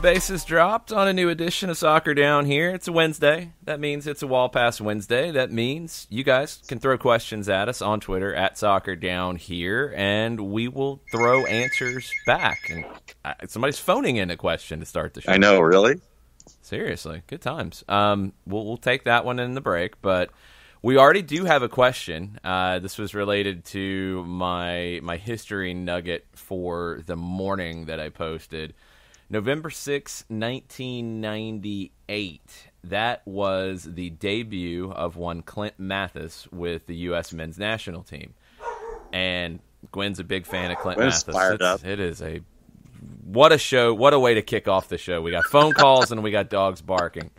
Bases dropped on a new edition of Soccer Down Here. It's a Wednesday. That means it's a Wall Pass Wednesday. That means you guys can throw questions at us on Twitter at Soccer Down Here, and we will throw answers back. And somebody's phoning in a question to start the show. I know, really? Seriously, good times. We'll take that one in the break, but we already do have a question. This was related to my history nugget for the morning that I posted. November 6, 1998, that was the debut of one Clint Mathis with the U.S. men's national team. And Gwen's a big fan of Clint Mathis. Fired up. It is what a show, what a way to kick off the show. We got phone calls and we got dogs barking.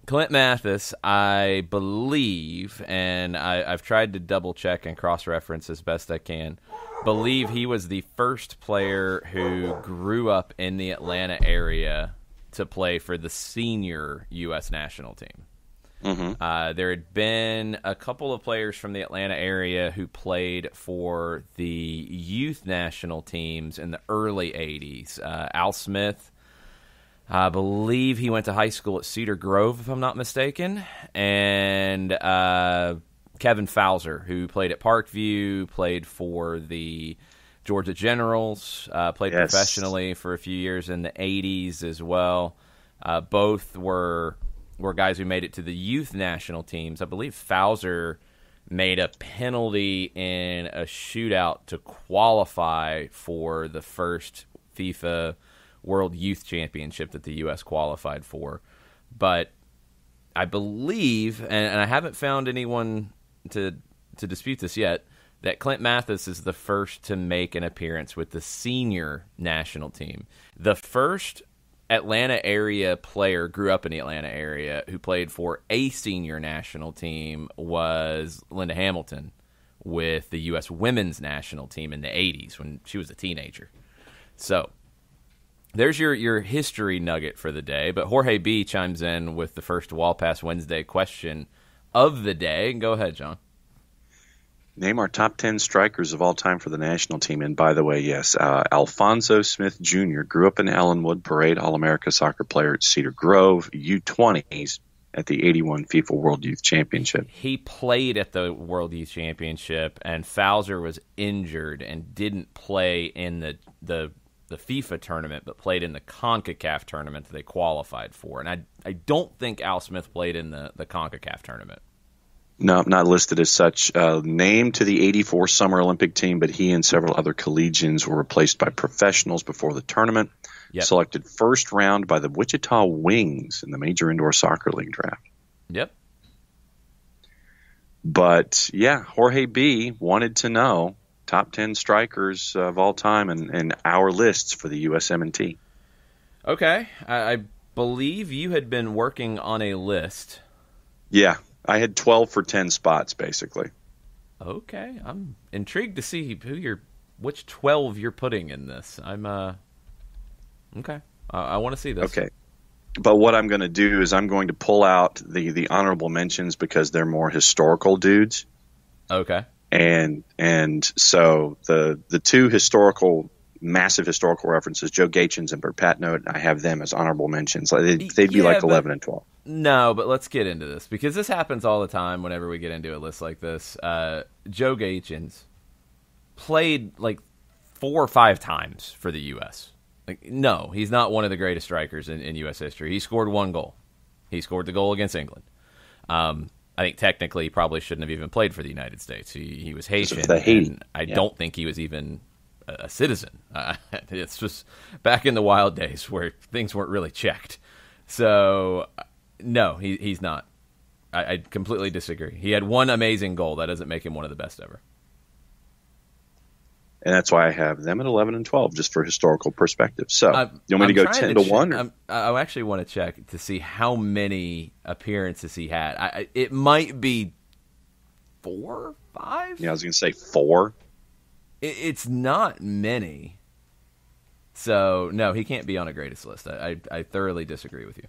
Clint Mathis, I believe, and I've tried to double-check and cross-reference as best I can, believe he was the first player who grew up in the Atlanta area to play for the senior U.S. national team. Mm-hmm. There had been a couple of players from the Atlanta area who played for the youth national teams in the early 80s. Al Smith, I believe he went to high school at Cedar Grove, if I'm not mistaken, and Kevin Fowler, who played at Parkview, played for the Georgia Generals, played professionally for a few years in the 80s as well. Both were guys who made it to the youth national teams. I believe Fowler made a penalty in a shootout to qualify for the first FIFA World Youth Championship that the U.S. qualified for. But I believe, and I haven't found anyone to dispute this yet, that Clint Mathis is the first to make an appearance with the senior national team. The first Atlanta area player, grew up in the Atlanta area, who played for a senior national team was Linda Hamilton with the U.S. women's national team in the 80s when she was a teenager. So there's your history nugget for the day. But Jorge B. chimes in with the first Wall Pass Wednesday question of the day. Go ahead, John. Name our top 10 strikers of all time for the national team. And by the way, yes, Alfonso Smith Jr. grew up in Ellenwood, Parade All-America soccer player at Cedar Grove, U20s at the 81 FIFA World Youth Championship. He played at the World Youth Championship, and Fowler was injured and didn't play in the FIFA tournament, but played in the CONCACAF tournament that they qualified for. And I don't think Al Smith played in the CONCACAF tournament. No, not listed as such. Named to the 84 Summer Olympic team, but he and several other collegians were replaced by professionals before the tournament. Yep. Selected first round by the Wichita Wings in the Major Indoor Soccer League draft. Yep. But, yeah, Jorge B. wanted to know top 10 strikers of all time and our lists for the USM&T. Okay. I believe you had been working on a list. Yeah. I had 12 for 10 spots, basically. Okay. I'm intrigued to see which 12 you're putting in this. Okay. I want to see this. Okay. But what I'm going to do is I'm going to pull out the honorable mentions because they're more historical dudes. Okay. And so the two massive historical references, Joe Gaetjens and Bert Patnoe, I have them as honorable mentions. They'd be like 11 and 12. No, but let's get into this because this happens all the time whenever we get into a list like this. Joe Gaetjens played like 4 or 5 times for the U.S. No, he's not one of the greatest strikers in U.S. history. He scored 1 goal. He scored the goal against England. I think technically he probably shouldn't have even played for the United States. He was Haitian, and I don't think he was even a citizen. It's just back in the wild days where things weren't really checked. So, no, he's not. I completely disagree. He had 1 amazing goal. That doesn't make him one of the best ever. And that's why I have them at 11 and 12, just for historical perspective. So, you want me to go 10 to 1? I actually want to check to see how many appearances he had. It might be 4, 5? Yeah, I was going to say 4. It's not many. So, no, he can't be on a greatest list. I thoroughly disagree with you.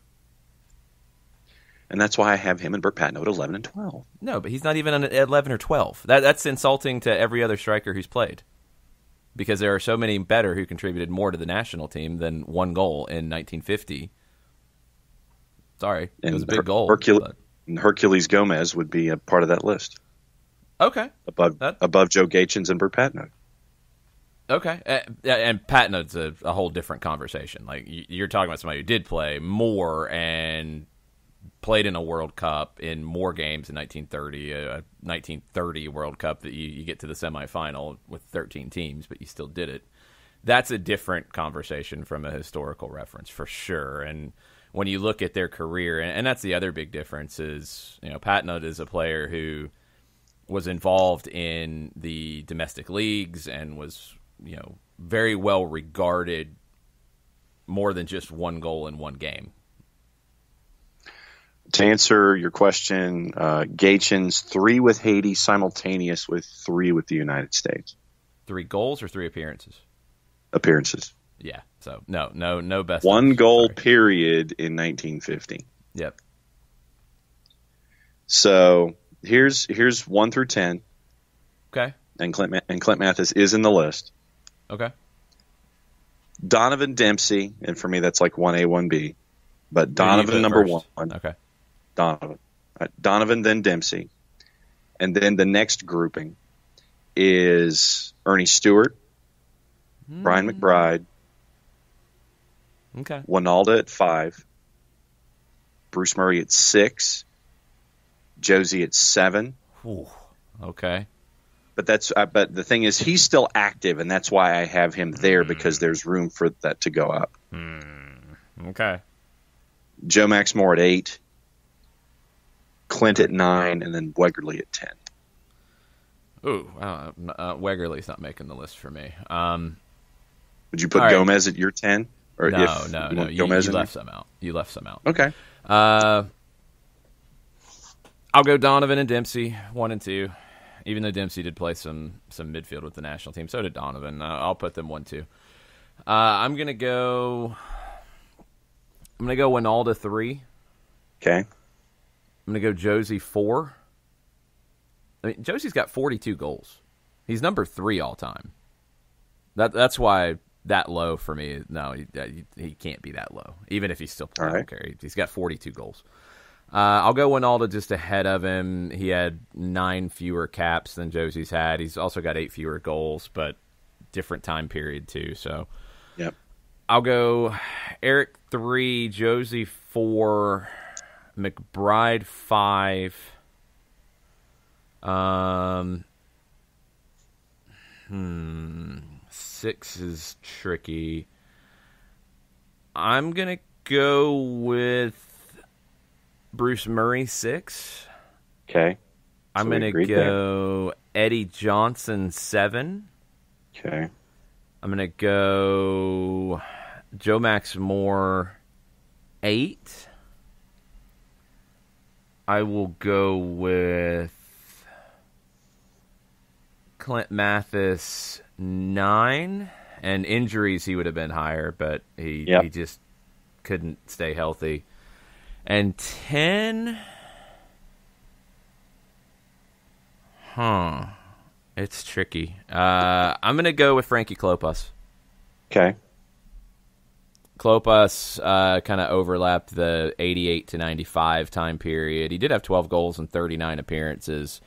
And that's why I have him and Burt Patno at 11 and 12. No, but he's not even at 11 or 12. That's insulting to every other striker who's played. Because there are so many better who contributed more to the national team than 1 goal in 1950. Sorry, it was a big goal. Hercules Gomez would be a part of that list. Okay. Above Joe Gaetjens and Burt Patno. Okay. And Patno's a whole different conversation. Like, you're talking about somebody who did play more and played in a World Cup in more games in 1930, a 1930 World Cup that you get to the semifinal with 13 teams, but you still did it. That's a different conversation from a historical reference, for sure. And when you look at their career, and that's the other big difference is, Patno is a player who was involved in the domestic leagues and was, very well regarded more than just 1 goal in 1 game. To answer your question, Gaetjens 3 with Haiti, simultaneous with 3 with the United States. 3 goals or 3 appearances? Appearances. Yeah. So no best. 1 goal period in 1950. Yep. So here's 1 through 10. Okay. And Clint Mathis is in the list. Okay. Donovan Dempsey, and for me that's like 1A, 1B. But Donovan number first? 1. Okay. Donovan, then Dempsey. And then the next grouping is Ernie Stewart, Brian McBride, okay, Winalda at 5, Bruce Murray at 6, Josie at 7. Ooh, okay. But the thing is, he's still active, and that's why I have him there, because there's room for that to go up. Okay. Joe Max Moore at 8, Clint at 9, and then Wegerle at 10. Ooh, Wegerle's not making the list for me. Would you put Gomez at your 10? Or no. You left some out. You left some out. Okay. I'll go Donovan and Dempsey, 1 and 2. Even though Dempsey did play some midfield with the national team, so did Donovan. I'll put them 1, 2. I'm gonna go Winalda 3. Okay. I'm gonna go Josie 4. I mean, Josie's got 42 goals. He's number 3 all time. That's why that low for me. No, he can't be that low, even if he's still playing. Right. Okay, he's got 42 goals. I'll go Winalda just ahead of him. He had 9 fewer caps than Josie's had. He's also got 8 fewer goals, but different time period too. So, yep. I'll go Eric 3, Josie 4, McBride 5. 6 is tricky. I'm gonna go with Bruce Murray 6. Okay. I'm going to go Eddie Johnson 7. Okay. I'm going to go Joe Max Moore 8. I will go with Clint Mathis 9. And injuries, he would have been higher, but he just couldn't stay healthy. And 10, it's tricky. I'm going to go with Frankie Klopas. Okay. Klopas kind of overlapped the 88 to 95 time period. He did have 12 goals and 39 appearances.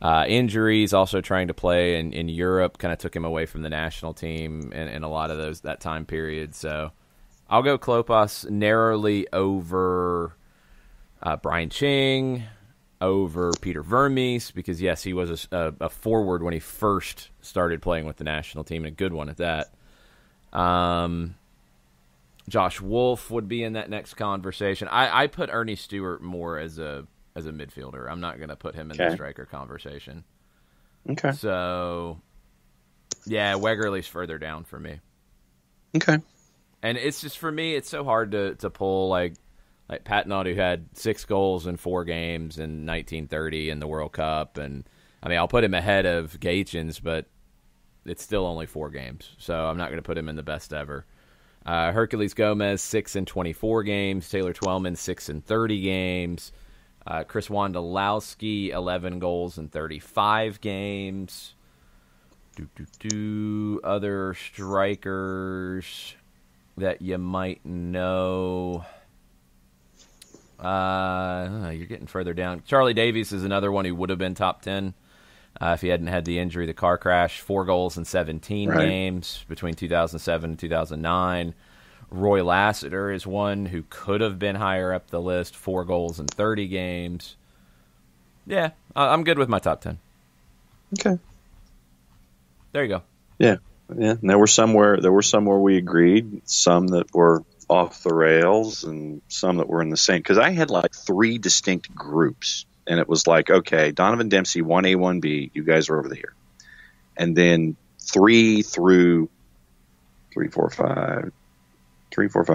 Injuries, also trying to play in Europe, kind of took him away from the national team in a lot of that time period. So I'll go Klopas narrowly over Brian Ching, over Peter Vermees, because, yes, he was a forward when he first started playing with the national team, and a good one at that. Josh Wolf would be in that next conversation. I put Ernie Stewart more as a midfielder. I'm not going to put him in the striker conversation. Okay. So Yeah, Wegerle's further down for me. Okay. And it's just, for me, it's so hard to pull like Patnaud, who had 6 goals in 4 games in 1930 in the World Cup. And, I mean, I'll put him ahead of Gaetjens, but it's still only 4 games. So I'm not going to put him in the best ever. Hercules Gomez, 6 in 24 games. Taylor Twellman, 6 in 30 games. Chris Wondolowski, 11 goals in 35 games. Other strikers that you might know. You're getting further down. Charlie Davies is another one who would have been top 10 if he hadn't had the injury, the car crash. 4 goals in 17 games between 2007 and 2009. Roy Lassiter is one who could have been higher up the list. 4 goals in 30 games. Yeah, I'm good with my top 10. Okay. There you go. Yeah. And there were somewhere we agreed, some that were off the rails, and some that were in the same. Because I had like 3 distinct groups. And it was like, okay, Donovan Dempsey, 1A, 1B, you guys are over here. And then 3 through 3, 4, 5,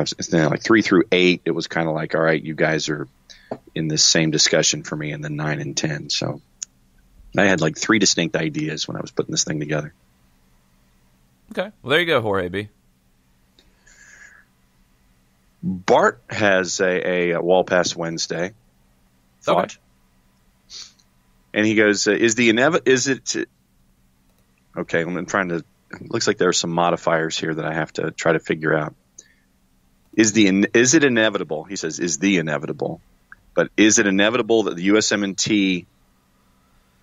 6, then like 3 through 8, it was kind of like, all right, you guys are in this same discussion for me, and then 9 and 10. So I had like 3 distinct ideas when I was putting this thing together. Okay. Well, there you go, Jorge B. Bart has a wall pass Wednesday thought. Okay. And he goes, okay, I'm trying to, it looks like there are some modifiers here that I have to try to figure out. Is it inevitable? He says, is the inevitable. But is it inevitable that the USMNT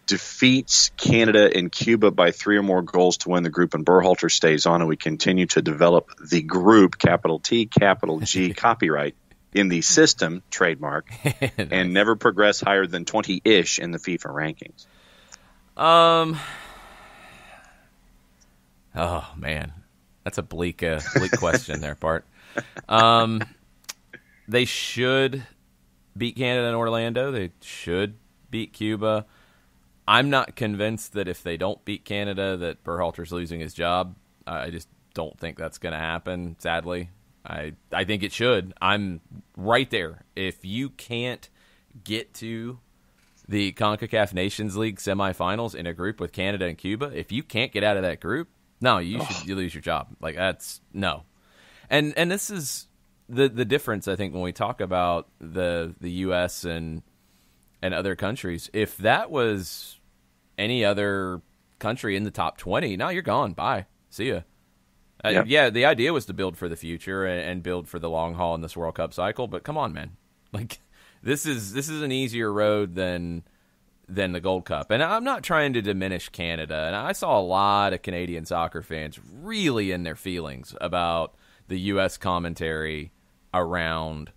defeats Canada and Cuba by 3 or more goals to win the group, and Berhalter stays on, and we continue to develop the group, capital T, capital G, copyright, in the system, trademark, and never progress higher than 20-ish in the FIFA rankings? Oh, man. That's a bleak question there, Bart. They should beat Canada in Orlando. They should beat Cuba. I'm not convinced that if they don't beat Canada that Berhalter's losing his job. I just don't think that's going to happen, sadly. I think it should. I'm right there. If you can't get to the CONCACAF Nations League semifinals in a group with Canada and Cuba, if you can't get out of that group, no, you lose your job. Like, that's no. And this is the difference, I think, when we talk about the U.S. and other countries. If that was any other country in the top 20, no, you're gone. Bye. See ya. Yep. Yeah, the idea was to build for the future and build for the long haul in this World Cup cycle. But come on, man, like this is an easier road than the Gold Cup. And I'm not trying to diminish Canada. And I saw a lot of Canadian soccer fans really in their feelings about the U.S. commentary around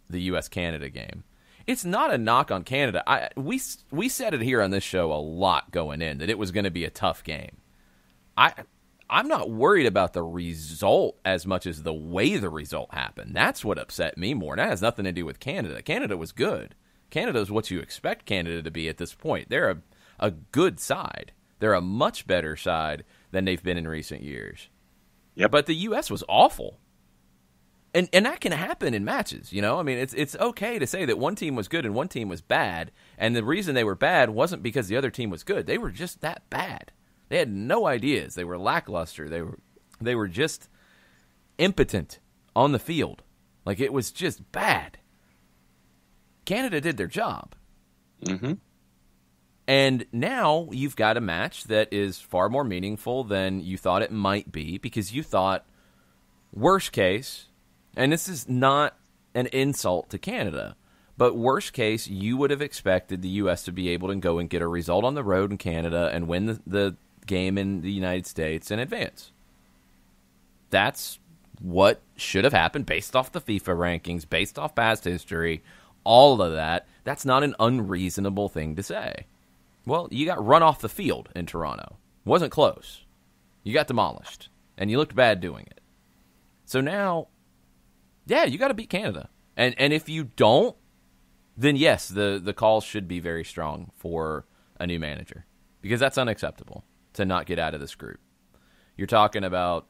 the U.S.-Canada game. It's not a knock on Canada. We said it here on this show a lot going in that it was going to be a tough game. I'm not worried about the result as much as the way the result happened. That's what upset me more. And that has nothing to do with Canada. Canada was good. Canada is what you expect Canada to be at this point. They're a good side. They're a much better side than they've been in recent years. Yep. But the U.S. was awful. And that can happen in matches, you know? I mean, it's okay to say that one team was good and one team was bad, and the reason they were bad wasn't because the other team was good. They were just that bad. They had no ideas. They were lackluster. They were just impotent on the field. Like, it was just bad. Canada did their job. Mm-hmm. And now you've got a match that is far more meaningful than you thought it might be, because you thought, worst case, and this is not an insult to Canada, but worst case, you would have expected the U.S. to be able to go and get a result on the road in Canada and win the game in the United States in advance. That's what should have happened based off the FIFA rankings, based off past history, all of that. That's not an unreasonable thing to say. Well, you got run off the field in Toronto. Wasn't close. You got demolished, and you looked bad doing it. So now, yeah, you got to beat Canada. And if you don't, then yes, the call should be very strong for a new manager, because that's unacceptable to not get out of this group. You're talking about,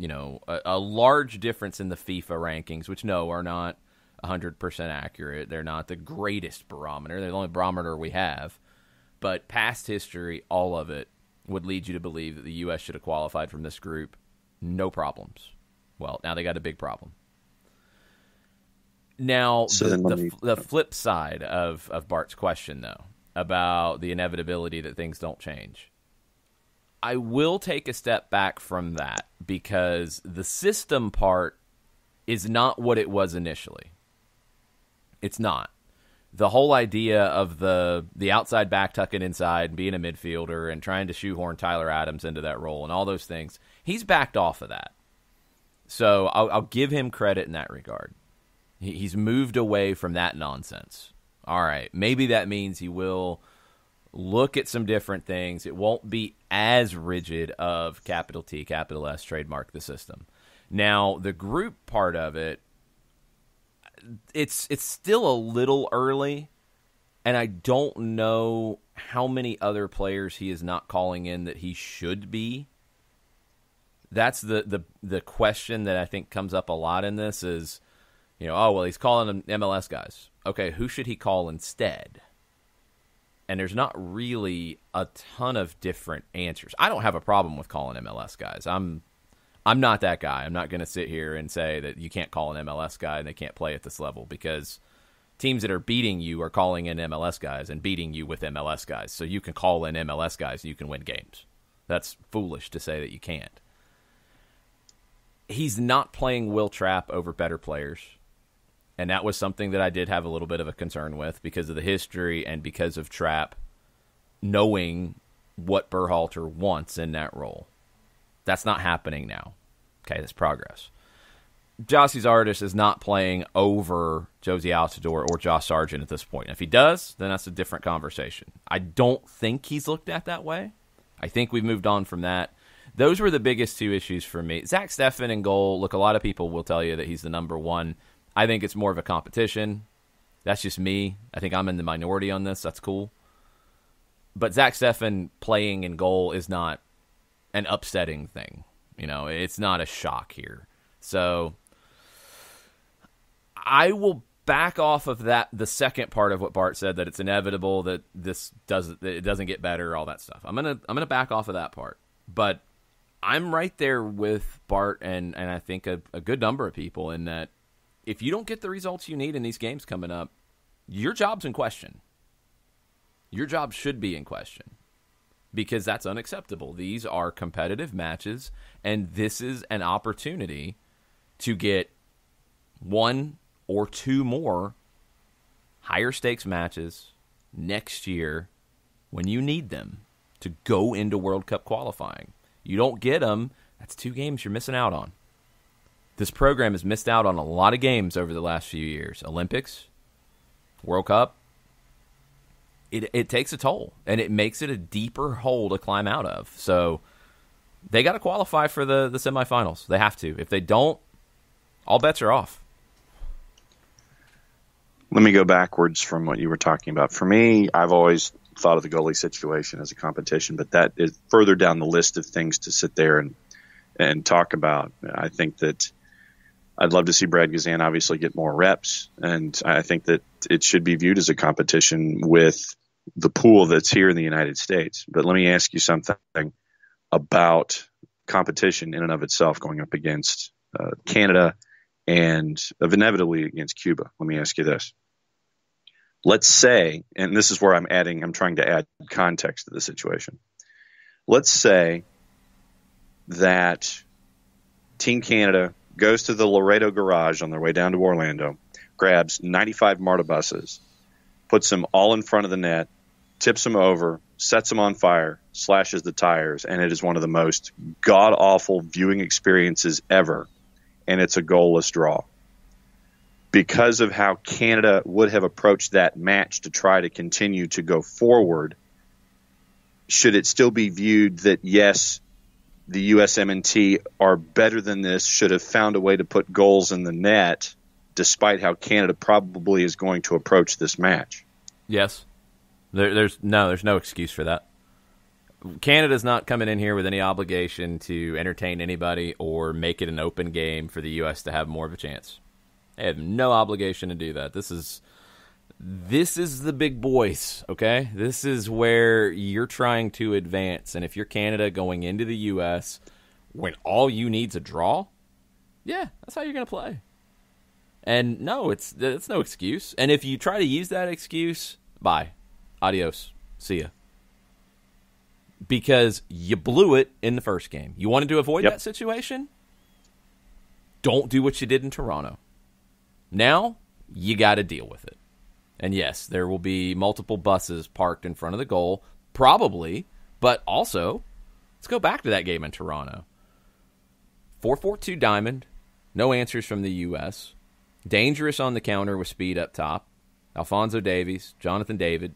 a large difference in the FIFA rankings, which, no, are not 100% accurate. They're not the greatest barometer. They're the only barometer we have. But past history, all of it would lead you to believe that the U.S. should have qualified from this group. No problems. Well, now they got a big problem. Now, the flip side of Bart's question, though, about the inevitability that things don't change, I will take a step back from that because the system part is not what it was initially. It's not. The whole idea of the outside back tucking inside and being a midfielder and trying to shoehorn Tyler Adams into that role and all those things, he's backed off of that. So I'll give him credit in that regard. He's moved away from that nonsense. All right, maybe that means he will look at some different things. It won't be as rigid of capital T, capital S, trademark the system. Now, the group part of it, it's still a little early, and I don't know how many other players he is not calling in that he should be. That's the question that I think comes up a lot in this is, he's calling them MLS guys. Okay, who should he call instead? And there's not really a ton of different answers. I don't have a problem with calling MLS guys. I'm not that guy. I'm not going to sit here and say that you can't call an MLS guy and they can't play at this level because teams that are beating you are calling in MLS guys and beating you with MLS guys. So you can call in MLS guys and you can win games. That's foolish to say that you can't. He's not playing Will Trapp over better players. And that was something that I did have a little bit of a concern with because of the history and because of Trapp knowing what Berhalter wants in that role. That's not happening now. Okay, that's progress. Jossie's Artist is not playing over Josie Altidore or Josh Sargent at this point. If he does, then that's a different conversation. I don't think he's looked at that way. I think we've moved on from that. Those were the biggest two issues for me. Zach Steffen in goal. Look, a lot of people will tell you that he's the number one. I think it's more of a competition. That's just me. I think I'm in the minority on this. That's cool. But Zach Steffen playing in goal is not an upsetting thing. It's not a shock here. So I will back off of that, the second part of what Bart said, that it's inevitable that it doesn't get better, all that stuff. I'm gonna back off of that part. But I'm right there with Bart and I think a good number of people in that if you don't get the results you need in these games coming up, your job's in question. Your job should be in question because that's unacceptable. These are competitive matches, and this is an opportunity to get one or two more higher stakes matches next year when you need them to go into World Cup qualifying. You don't get them, that's 2 games you're missing out on. This program has missed out on a lot of games over the last few years. Olympics, World Cup. It takes a toll, and it makes it a deeper hole to climb out of. So they got to qualify for the semifinals. They have to. If they don't, all bets are off. Let me go backwards from what you were talking about. For me, I've always thought of the goalie situation as a competition, but that is further down the list of things to sit there and talk about. I think that I'd love to see Brad Guzan obviously get more reps, and I think that it should be viewed as a competition with the pool that's here in the United States. But let me ask you something about competition in and of itself going up against Canada and inevitably against Cuba. Let me ask you this. Let's say, and this is where I'm trying to add context to the situation. Let's say that Team Canada goes to the Laredo garage on their way down to Orlando, grabs 95 MARTA buses, puts them all in front of the net, tips them over, sets them on fire, slashes the tires, and it is one of the most god-awful viewing experiences ever, and it's a goalless draw. Because of how Canada would have approached that match to try to continue to go forward, should it still be viewed that, yes, the USMNT are better than this, should have found a way to put goals in the net, despite how Canada probably is going to approach this match? Yes. There's no excuse for that. Canada's not coming in here with any obligation to entertain anybody or make it an open game for the U.S. to have more of a chance. They have no obligation to do that. This is the big boys, okay? This is where you're trying to advance. And if you're Canada going into the U.S. when all you need's a draw, yeah, that's how you're going to play. And no, it's no excuse. And if you try to use that excuse, bye. Adios. See ya. Because you blew it in the first game. You wanted to avoid that situation? Don't do what you did in Toronto. Now, you got to deal with it. And yes, there will be multiple buses parked in front of the goal, probably, but also, let's go back to that game in Toronto. 4-4-2 diamond, no answers from the U.S., dangerous on the counter with speed up top, Alphonso Davies, Jonathan David.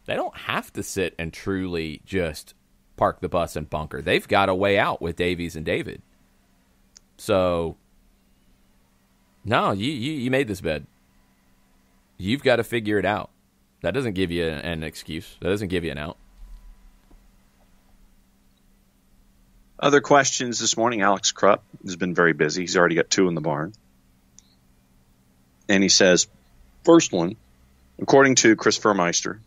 They don't have to sit and truly just park the bus and bunker. They've got a way out with Davies and David. So, no, you made this bed. You've got to figure it out. That doesn't give you an excuse. That doesn't give you an out. Other questions this morning. Alex Krupp has been very busy. He's already got 2 in the barn. And he says, first one, according to Chris Vermeister,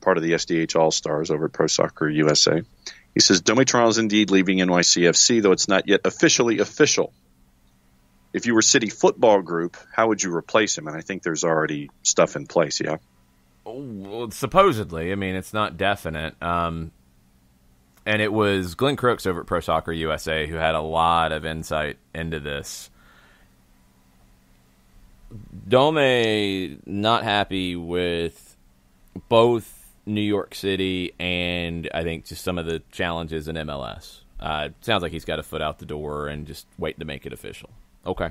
part of the SDH All-Stars over at Pro Soccer USA. He says, Domitron is indeed leaving NYCFC, though it's not yet officially official. If you were City Football Group, how would you replace him? And I think there's already stuff in place, yeah? Well, supposedly. I mean, it's not definite. And it was Glenn Crooks over at Pro Soccer USA who had a lot of insight into this. Dome not happy with both New York City and I think just some of the challenges in MLS. Sounds like he's got a foot out the door and just waiting to make it official. Okay.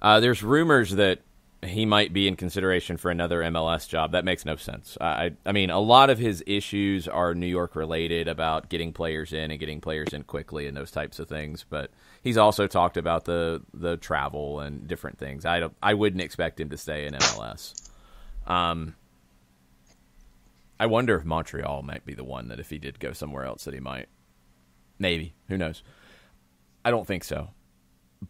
There's rumors that he might be in consideration for another MLS job. That makes no sense. I mean, a lot of his issues are New York related about getting players in and getting players in quickly and those types of things. But he's also talked about the travel and different things. I wouldn't expect him to stay in MLS. I wonder if Montreal might be the one that if he did go somewhere else that he might. Maybe. Who knows? I don't think so.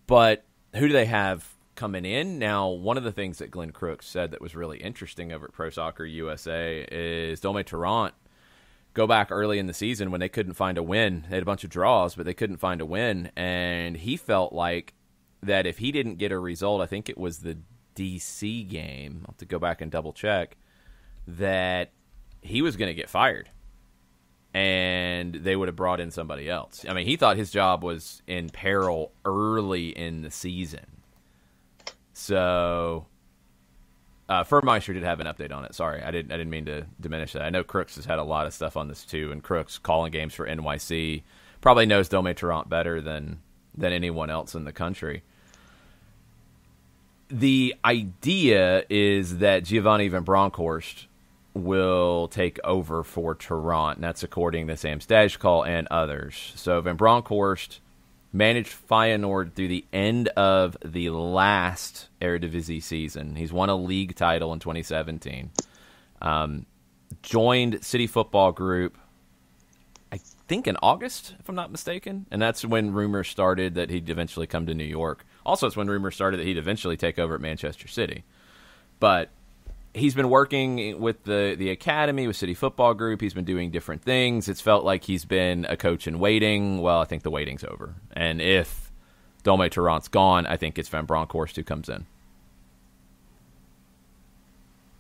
But who do they have coming in? Now, one of the things that Glenn Crooks said that was really interesting over at Pro Soccer USA is Dome Tarrant go back early in the season when they couldn't find a win. They had a bunch of draws, but they couldn't find a win. And he felt like that if he didn't get a result, I think it was the DC game, I'll have to go back and double check, that he was going to get fired. And they would have brought in somebody else. I mean, he thought his job was in peril early in the season. So, Furmeister did have an update on it. Sorry, I didn't mean to diminish that. I know Crooks has had a lot of stuff on this too, and Crooks calling games for NYC probably knows Dome Tarrant better than anyone else in the country. The idea is that Giovanni Van Bronckhorst will take over for Tarrant, and that's according to Sam Stajkal and others. So Van Bronckhorst managed Feyenoord through the end of the last Eredivisie season. He's won a league title in 2017. Joined City Football Group, I think in August, if I'm not mistaken. And that's when rumors started that he'd eventually come to New York. Also, it's when rumors started that he'd eventually take over at Manchester City. But he's been working with the academy, with City Football Group. He's been doing different things. It's felt like he's been a coach in waiting. Well, I think the waiting's over. And if Dome Tarrant's gone, I think it's Van Bronckhorst who comes in.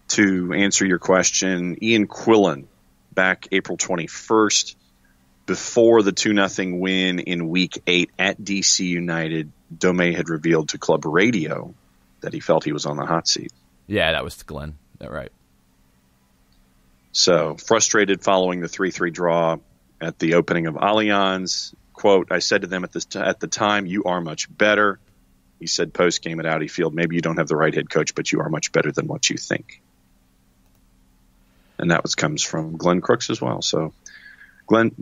To answer your question, Ian Quillen, back April 21st, before the 2-0 win in Week 8 at DC United, Dome had revealed to Club Radio that he felt he was on the hot seat. Yeah, that was Glenn. That right. So, frustrated following the 3-3 draw at the opening of Allianz. Quote, I said to them at the time, you are much better. He said post-game at Audi Field, maybe you don't have the right head coach, but you are much better than what you think. And that comes from Glenn Crooks as well. So, Glenn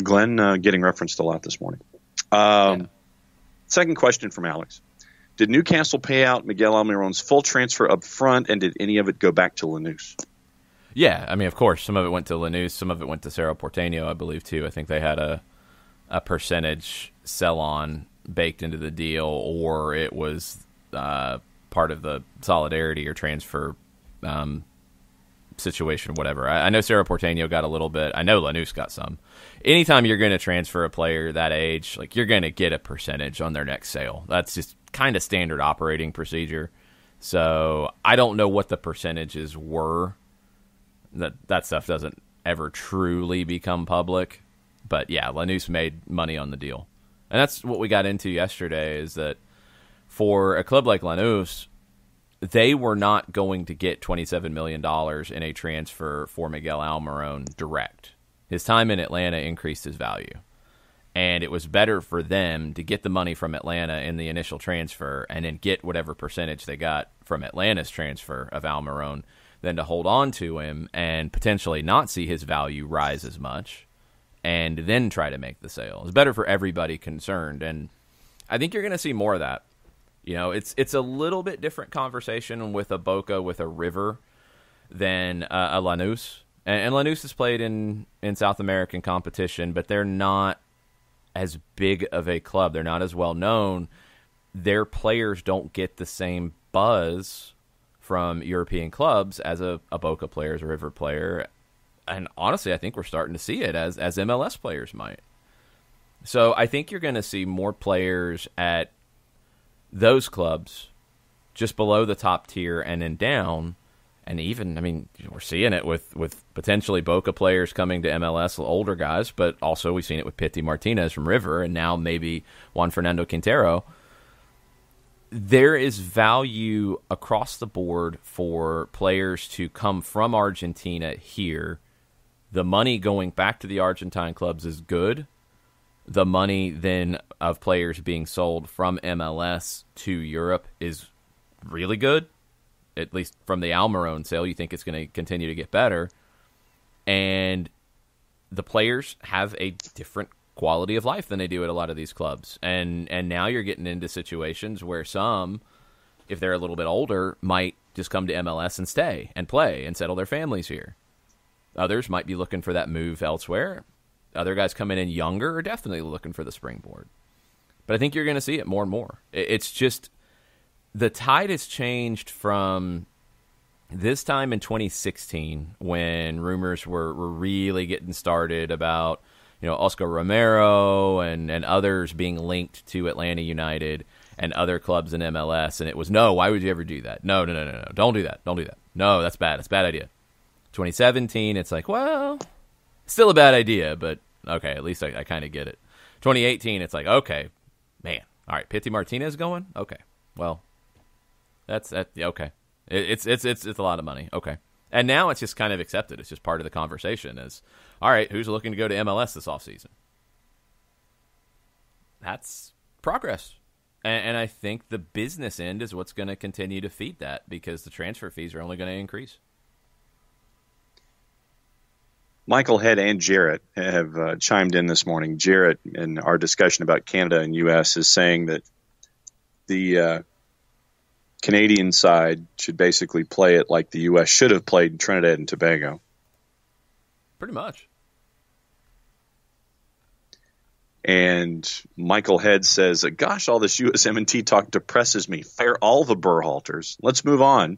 getting referenced a lot this morning. Second question from Alex. Did Newcastle pay out Miguel Almiron's full transfer up front, and did any of it go back to Lanús? Yeah, I mean, of course, some of it went to Lanús, some of it went to Cerro Porteño, I believe, too. I think they had a percentage sell-on baked into the deal, or it was part of the solidarity or transfer situation, whatever. I know Cerro Porteño got a little bit. I know Lanús got some. Anytime you're going to transfer a player that age, like, you're going to get a percentage on their next sale. That's just kind of standard operating procedure. So I don't know what the percentages were. That stuff doesn't ever truly become public. But yeah, Lanús made money on the deal. And that's what we got into yesterday, is that for a club like Lanús, they were not going to get $27 million in a transfer for Miguel Almirón direct. His time in Atlanta increased his value. And it was better for them to get the money from Atlanta in the initial transfer and then get whatever percentage they got from Atlanta's transfer of Almirón than to hold on to him and potentially not see his value rise as much and then try to make the sale. It's better for everybody concerned, and I think you're going to see more of that. You know, it's a little bit different conversation with a Boca, with a River, than a Lanús. And Lanús has played in South American competition, but they're not as big of a club. They're not as well known. Their players don't get the same buzz from European clubs as a Boca player, as a River player. And honestly, I think we're starting to see it as MLS players might. So I think you're going to see more players at those clubs just below the top tier and then down. And even, I mean, we're seeing it with potentially Boca players coming to MLS, older guys, but also we've seen it with Pity Martinez from River, and now maybe Juan Fernando Quintero. There is value across the board for players to come from Argentina here. The money going back to the Argentine clubs is good. The money then of players being sold from MLS to Europe is really good. At least from the Almirón sale, you think it's going to continue to get better. And the players have a different quality of life than they do at a lot of these clubs. And now you're getting into situations where some, if they're a little bit older, might just come to MLS and stay and play and settle their families here. Others might be looking for that move elsewhere. Other guys coming in younger are definitely looking for the springboard. But I think you're going to see it more and more. It's just the tide has changed from this time in 2016 when rumors were really getting started about, you know, Oscar Romero and others being linked to Atlanta United and other clubs in MLS. And it was, no, why would you ever do that? No. Don't do that. No, that's bad. That's a bad idea. 2017, it's like, well, still a bad idea, but okay, at least I kind of get it. 2018, it's like, okay, man, all right, Pity Martinez going? Okay, well, that's okay. It's a lot of money. Okay. And now it's just kind of accepted. It's just part of the conversation is, all right, who's looking to go to MLS this offseason? That's progress. And I think the business end is what's going to continue to feed that because the transfer fees are only going to increase. Michael Head and Jarrett have chimed in this morning. Jarrett, in our discussion about Canada and U.S., is saying that the Canadian side should basically play it like the U.S. should have played Trinidad and Tobago. Pretty much. And Michael Head says, gosh, all this USMNT talk depresses me. Fire all the Berhalters. Let's move on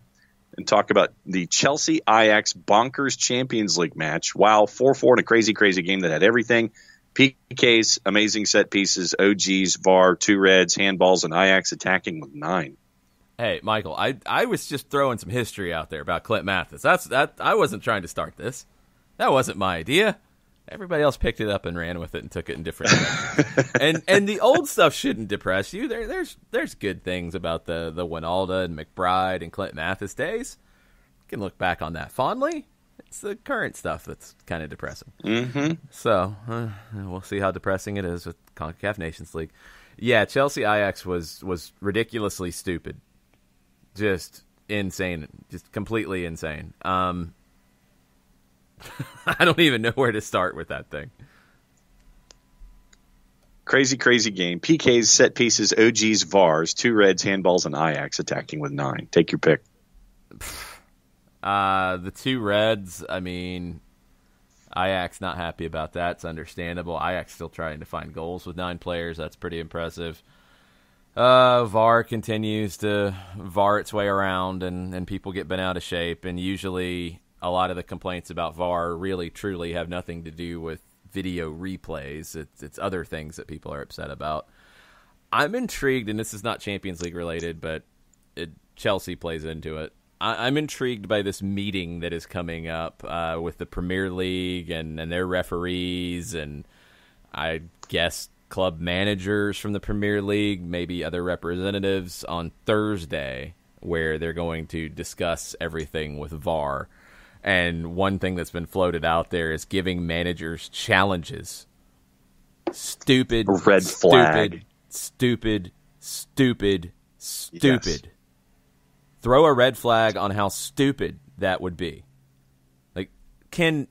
and talk about the Chelsea-Ajax bonkers Champions League match. Wow, 4-4 in a crazy, crazy game that had everything. PKs, amazing set pieces, OGs, VAR, 2 reds, handballs, and Ajax attacking with 9. Hey, Michael, I was just throwing some history out there about Clint Mathis. I wasn't trying to start this. That wasn't my idea. Everybody else picked it up and ran with it and took it in different directions. and the old stuff shouldn't depress you. There's good things about the Winalda and McBride and Clint Mathis days. You can look back on that fondly. It's the current stuff that's kind of depressing. Mm-hmm. So we'll see how depressing it is with CONCACAF Nations League. Yeah, Chelsea-Ajax was ridiculously stupid. Just insane. Just completely insane. I don't even know where to start with that thing. Crazy, crazy game. PKs, set pieces, OGs, VARs, 2 reds, handballs, and Ajax attacking with 9. Take your pick. The two Reds, I mean, Ajax not happy about that. It's understandable. Ajax still trying to find goals with 9 players. That's pretty impressive. VAR continues to VAR its way around, and people get bent out of shape. And usually a lot of the complaints about VAR really, truly have nothing to do with video replays. It's other things that people are upset about. I'm intrigued, and this is not Champions League related, but Chelsea plays into it. I'm intrigued by this meeting that is coming up with the Premier League and their referees, and I guess club managers from the Premier League, maybe other representatives on Thursday, where they're going to discuss everything with VAR. And one thing that's been floated out there is giving managers challenges. Stupid. Red flag. Stupid. Yes. Throw a red flag on how stupid that would be. Like, can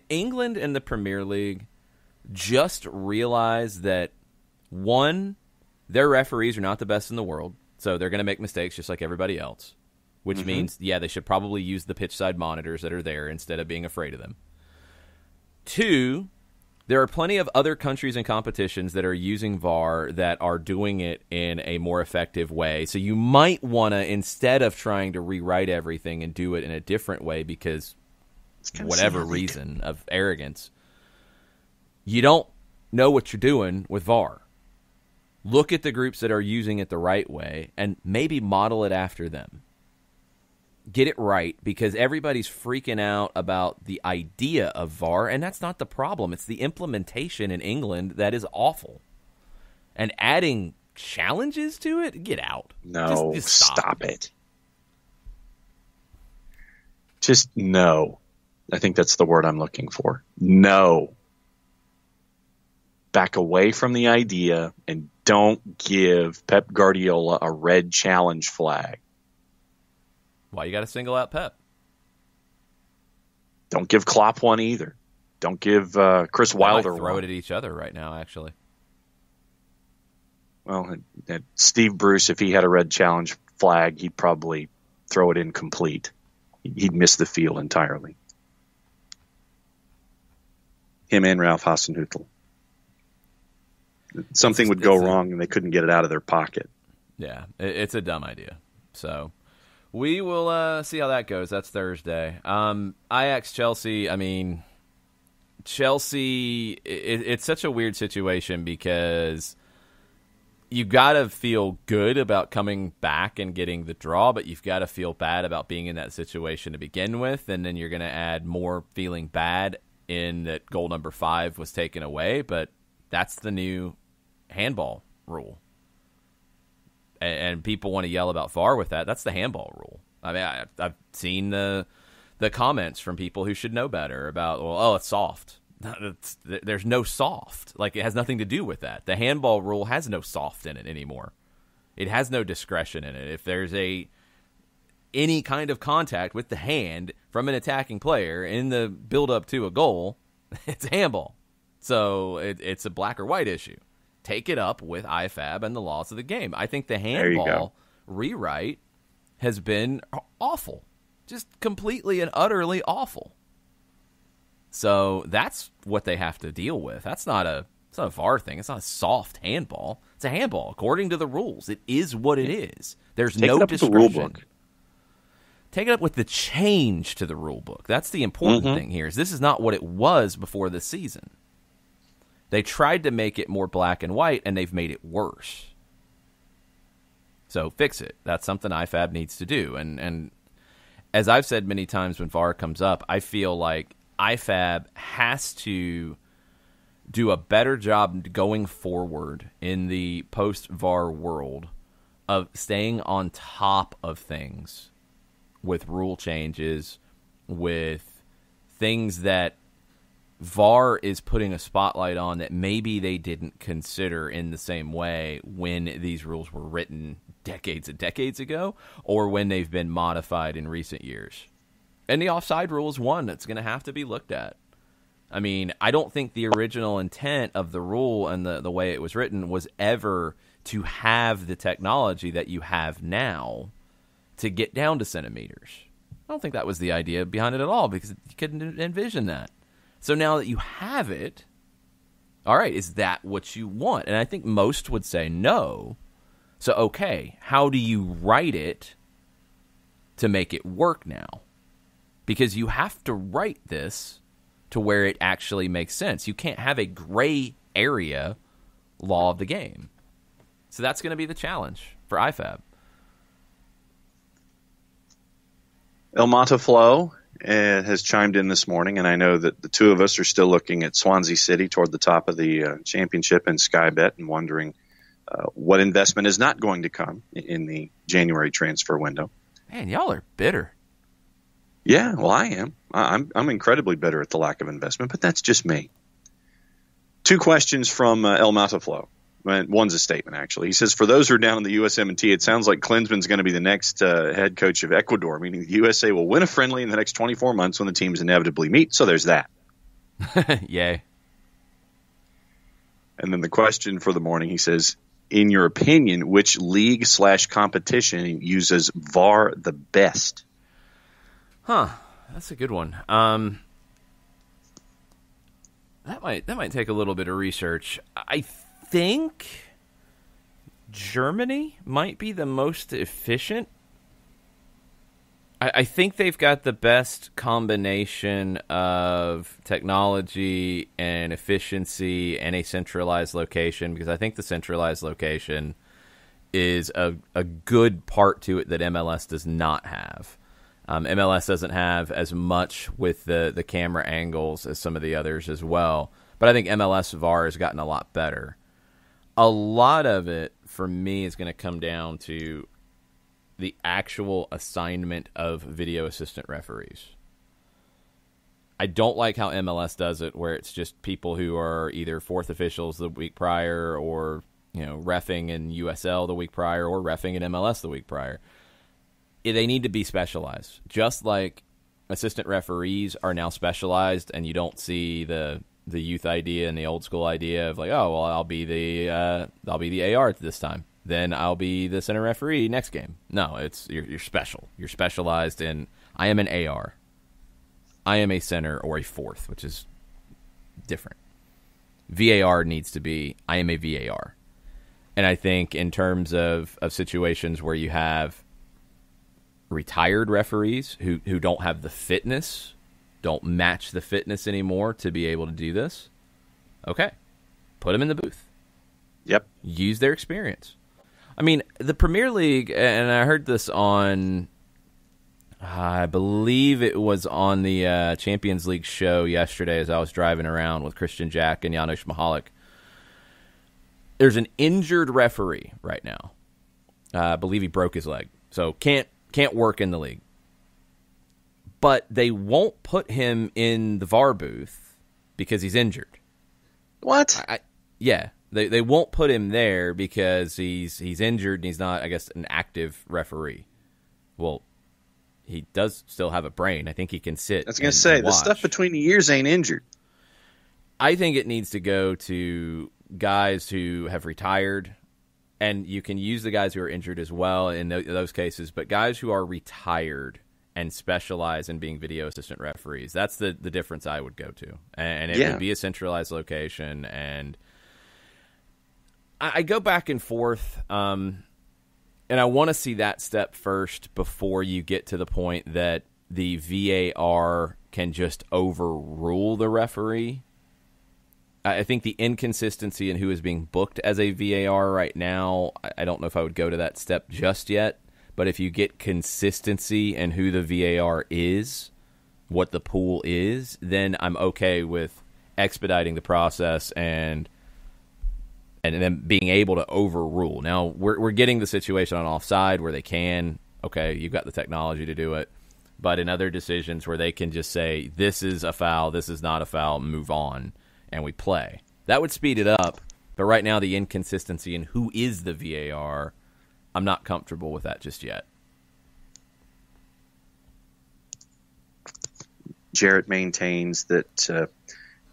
England and the Premier League just realize that, one, their referees are not the best in the world, so they're going to make mistakes just like everybody else, which means, yeah, they should probably use the pitch side monitors that are there instead of being afraid of them. 2, there are plenty of other countries and competitions that are using VAR that are doing it in a more effective way. So you might want to, instead of trying to rewrite everything and do it in a different way because whatever reason of arrogance, you don't know what you're doing with VAR. Look at the groups that are using it the right way and maybe model it after them. Get it right, because everybody's freaking out about the idea of VAR, and that's not the problem. It's the implementation in England that is awful. And adding challenges to it? Get out. No, just stop it. Just no. I think that's the word I'm looking for. No. Back away from the idea and don't give Pep Guardiola a red challenge flag. Why you got to single out Pep? Don't give Klopp one either. Don't give Chris Wilder throw one. it at each other right now, actually. Well, Steve Bruce, if he had a red challenge flag, he'd probably throw it incomplete. He'd miss the field entirely. Him and Ralph Hasenhüttl. Something would go wrong and they couldn't get it out of their pocket. Yeah, it's a dumb idea. So we will see how that goes. That's Thursday. Ajax Chelsea, I mean, Chelsea, it's such a weird situation because you got to feel good about coming back and getting the draw, but you've got to feel bad about being in that situation to begin with, and then you're going to add more feeling bad in that goal number 5 was taken away, but that's the new handball rule. And people want to yell about VAR with that. That's the handball rule. I mean, I've seen the comments from people who should know better about, well, it's soft. There's no soft. Like, it has nothing to do with that. The handball rule has no soft in it anymore. It has no discretion in it. If there's any kind of contact with the hand from an attacking player in the build-up to a goal, it's a handball. So it's a black or white issue. Take it up with IFAB and the laws of the game. I think the handball rewrite has been awful. Just completely and utterly awful. So that's what they have to deal with. It's not a VAR thing. It's not a soft handball. It's a handball according to the rules. It is what it is. There's no discretion. Take it up with the rule book. Take it up with the change to the rule book. That's the important thing here. Is this is not what it was before the season. They tried to make it more black and white, and they've made it worse. So fix it. That's something IFAB needs to do. And as I've said many times when VAR comes up, I feel like IFAB has to do a better job going forward in the post-VAR world of staying on top of things with rule changes, with things that VAR is putting a spotlight on that maybe they didn't consider in the same way when these rules were written decades and decades ago, or when they've been modified in recent years. And the offside rule is one that's going to have to be looked at. I mean, I don't think the original intent of the rule and the way it was written was ever to have the technology that you have now to get down to centimeters. I don't think that was the idea behind it at all, because you couldn't envision that. So now that you have it, all right, is that what you want? And I think most would say no. So, okay, how do you write it to make it work now? Because you have to write this to where it actually makes sense. You can't have a gray area law of the game. So that's going to be the challenge for IFAB. El Mata Flo has chimed in this morning, and I know that the two of us are still looking at Swansea City toward the top of the championship in Sky Bet and wondering what investment is not going to come in the January transfer window. Man, y'all are bitter. Yeah, well, I am. I'm incredibly bitter at the lack of investment, but that's just me. Two questions from El Mata Flo. One's a statement, actually. He says, for those who are down in the USMNT, it sounds like Klinsmann's going to be the next head coach of Ecuador, meaning the USA will win a friendly in the next 24 months when the teams inevitably meet. So there's that. Yay. And then the question for the morning, he says, in your opinion, which league/competition uses VAR the best? That's a good one. That might take a little bit of research. I think Germany might be the most efficient. I think they've got the best combination of technology and efficiency and a centralized location, because I think the centralized location is a good part to it that MLS does not have. MLS doesn't have as much with the camera angles as some of the others as well. But I think MLS VAR has gotten a lot better. A lot of it, for me, is going to come down to the actual assignment of video assistant referees. I don't like how MLS does it, where it's just people who are either fourth officials the week prior, or reffing in USL the week prior, or reffing in MLS the week prior. They need to be specialized, just like assistant referees are now specialized, and you don't see the youth idea and the old school idea of like, oh well, I'll be the AR this time, then I'll be the center referee next game. No, it's you're special. You're specialized in, I am an AR, I am a center or a fourth, which is different. VAR needs to be, I am a VAR. And I think in terms of situations where you have retired referees who don't have the fitness, don't match the fitness anymore to be able to do this, okay, put them in the booth. Yep. Use their experience. I mean, the Premier League, and I heard this on, I believe it was on the Champions League show yesterday as I was driving around with Christian Jack and Janusz Mihalik. There's an injured referee right now. I believe he broke his leg, so can't work in the league. But they won't put him in the VAR booth because he's injured. What? Yeah, they won't put him there because he's injured and he's not, I guess, an active referee. Well, he does still have a brain. I think he can sit. I was going to say, the stuff between the ears ain't injured. I think it needs to go to guys who have retired, and you can use the guys who are injured as well in those cases, but guys who are retired and specialize in being video assistant referees. That's the difference I would go to. And it would be a centralized location. And I go back and forth, and I want to see that step first before you get to the point that the VAR can just overrule the referee. I think the inconsistency in who is being booked as a VAR right now, I don't know if I would go to that step just yet. But if you get consistency in who the VAR is, what the pool is, then I'm okay with expediting the process and then being able to overrule. Now, we're getting the situation on offside where they can, okay, you've got the technology to do it. But in other decisions where they can just say, this is a foul, this is not a foul, move on, and we play. That would speed it up. But right now, the inconsistency in who is the VAR, I'm not comfortable with that just yet. Jarrett maintains that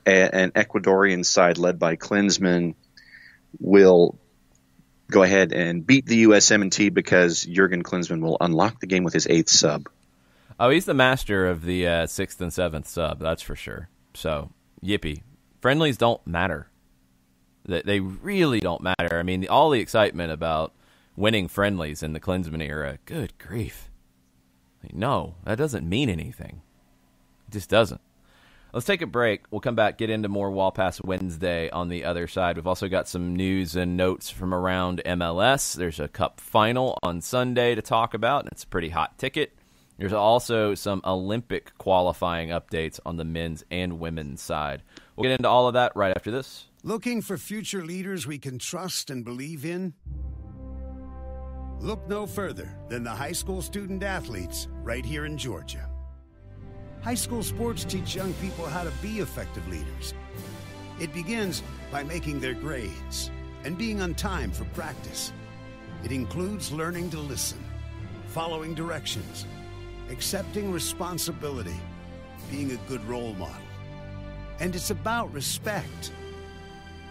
an Ecuadorian side led by Klinsmann will go ahead and beat the USMNT because Jurgen Klinsmann will unlock the game with his 8th sub. Oh, he's the master of the 6th and 7th sub, that's for sure. So, yippee. Friendlies don't matter. They really don't matter. I mean, all the excitement about winning friendlies in the Klinsmann era, good grief. No, that doesn't mean anything. It just doesn't. Let's take a break. We'll come back, get into more Wall Pass Wednesday on the other side. We've also got some news and notes from around MLS. There's a Cup final on Sunday to talk about, and it's a pretty hot ticket. There's also some Olympic qualifying updates on the men's and women's side. We'll get into all of that right after this. Looking for future leaders we can trust and believe in? Look no further than the high school student athletes right here in Georgia. High school sports teach young people how to be effective leaders. It begins by making their grades and being on time for practice. It includes learning to listen, following directions, accepting responsibility, being a good role model. And it's about respect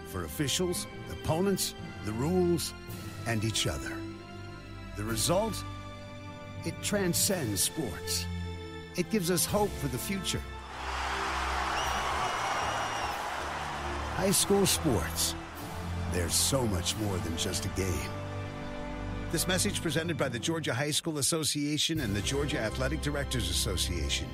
for officials, opponents, the rules, and each other. The result? It transcends sports. It gives us hope for the future. High school sports. There's so much more than just a game. This message presented by the Georgia High School Association and the Georgia Athletic Directors Association.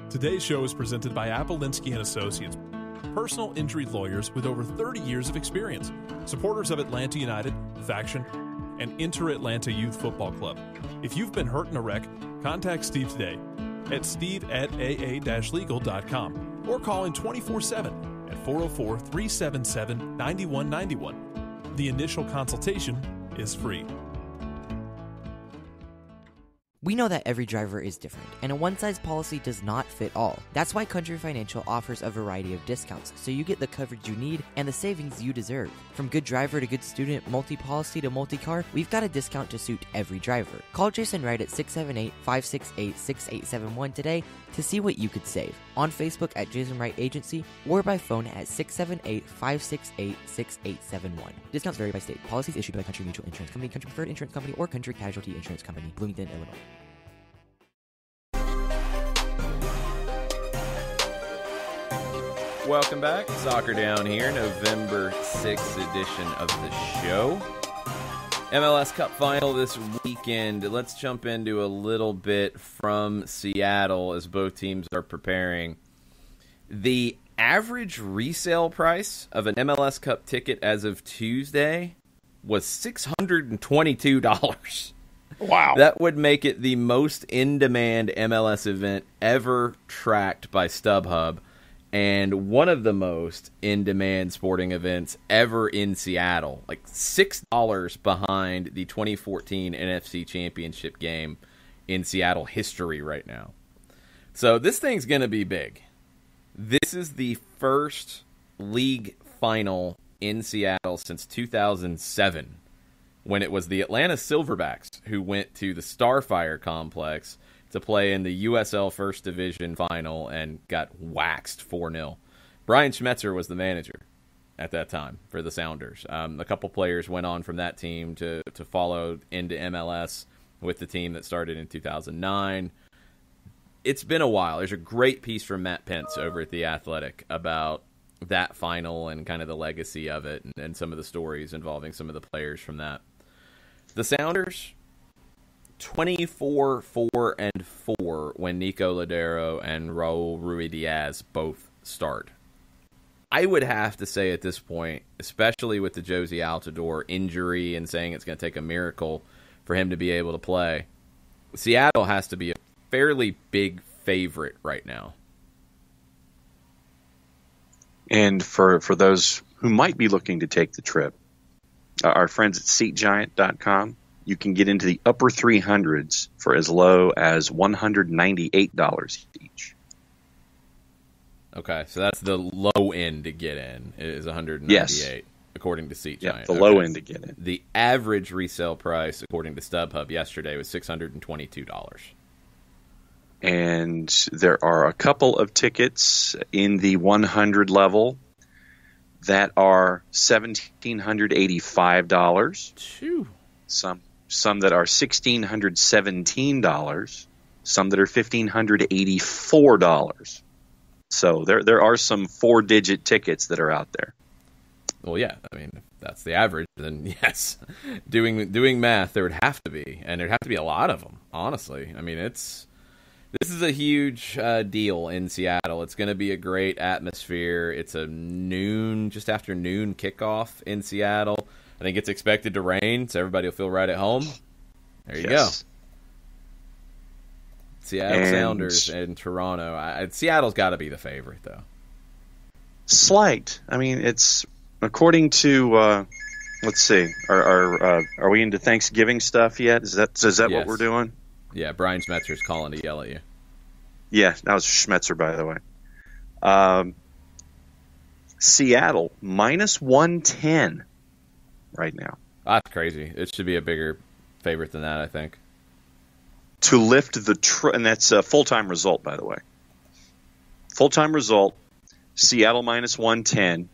Today's show is presented by Appolinsky & Associates, personal injury lawyers with over 30 years of experience, supporters of Atlanta United, Faction, and Inter-Atlanta Youth Football Club. If you've been hurt in a wreck, contact Steve today at steve@aa-legal.com or call in 24/7 at 404-377-9191. The initial consultation is free. We know that every driver is different, and a one-size policy does not fit all. That's why Country Financial offers a variety of discounts, so you get the coverage you need and the savings you deserve. From good driver to good student, multi-policy to multi-car, we've got a discount to suit every driver. Call Jason Wright at 678-568-6871 today to see what you could save. On Facebook at Jason Wright Agency or by phone at 678-568-6871. Discounts vary by state. Policies issued by Country Mutual Insurance Company, Country Preferred Insurance Company, or Country Casualty Insurance Company, Bloomington, Illinois. Welcome back. Soccer Down here, November 6th edition of the show. MLS Cup final this weekend. Let's jump into a little bit from Seattle as both teams are preparing. The average resale price of an MLS Cup ticket as of Tuesday was $622. Wow. That would make it the most in-demand MLS event ever tracked by StubHub, and one of the most in-demand sporting events ever in Seattle. Like $6 behind the 2014 NFC Championship game in Seattle history right now. So this thing's going to be big. This is the first league final in Seattle since 2007, when it was the Atlanta Silverbacks who went to the Starfire complex to play in the USL First Division final and got waxed 4-0. Brian Schmetzer was the manager at that time for the Sounders. A couple players went on from that team to follow into MLS with the team that started in 2009. It's been a while. There's a great piece from Matt Pence over at The Athletic about that final and kind of the legacy of it and some of the stories involving some of the players from that. The Sounders, 24-4-4 when Nico Lodeiro and Raul Ruidiaz both start. I would have to say at this point, especially with the Josie Altidore injury and saying it's going to take a miracle for him to be able to play, Seattle has to be a fairly big favorite right now. And for those who might be looking to take the trip, our friends at SeatGiant.com, you can get into the upper 300s for as low as $198 each. Okay, so that's the low end to get in, is $198, yes, according to SeatGiant. Yeah, the low end to get in. The average resale price, according to StubHub yesterday, was $622. And there are a couple of tickets in the 100 level that are $1,785. Phew. Some that are $1,617. Some that are $1,584. So there are some 4-digit tickets that are out there. Well, yeah. I mean, if that's the average, then yes. Doing math, there would have to be, and there'd have to be a lot of them. Honestly, I mean, this is a huge deal in Seattle. It's going to be a great atmosphere. It's a just after noon kickoff in Seattle. I think it's expected to rain, so everybody will feel right at home. There you go. Seattle Sounders and Toronto. Seattle's got to be the favorite, though. Slight. I mean, it's according to. Let's see. Are we into Thanksgiving stuff yet? Is that Yes. what we're doing? Yeah, Brian Schmetzer's calling to yell at you. Yeah, that was Schmetzer, by the way. Seattle -110 right now. That's crazy. It should be a bigger favorite than that, I think. To lift the and that's a full-time result, by the way. Full-time result, Seattle -110,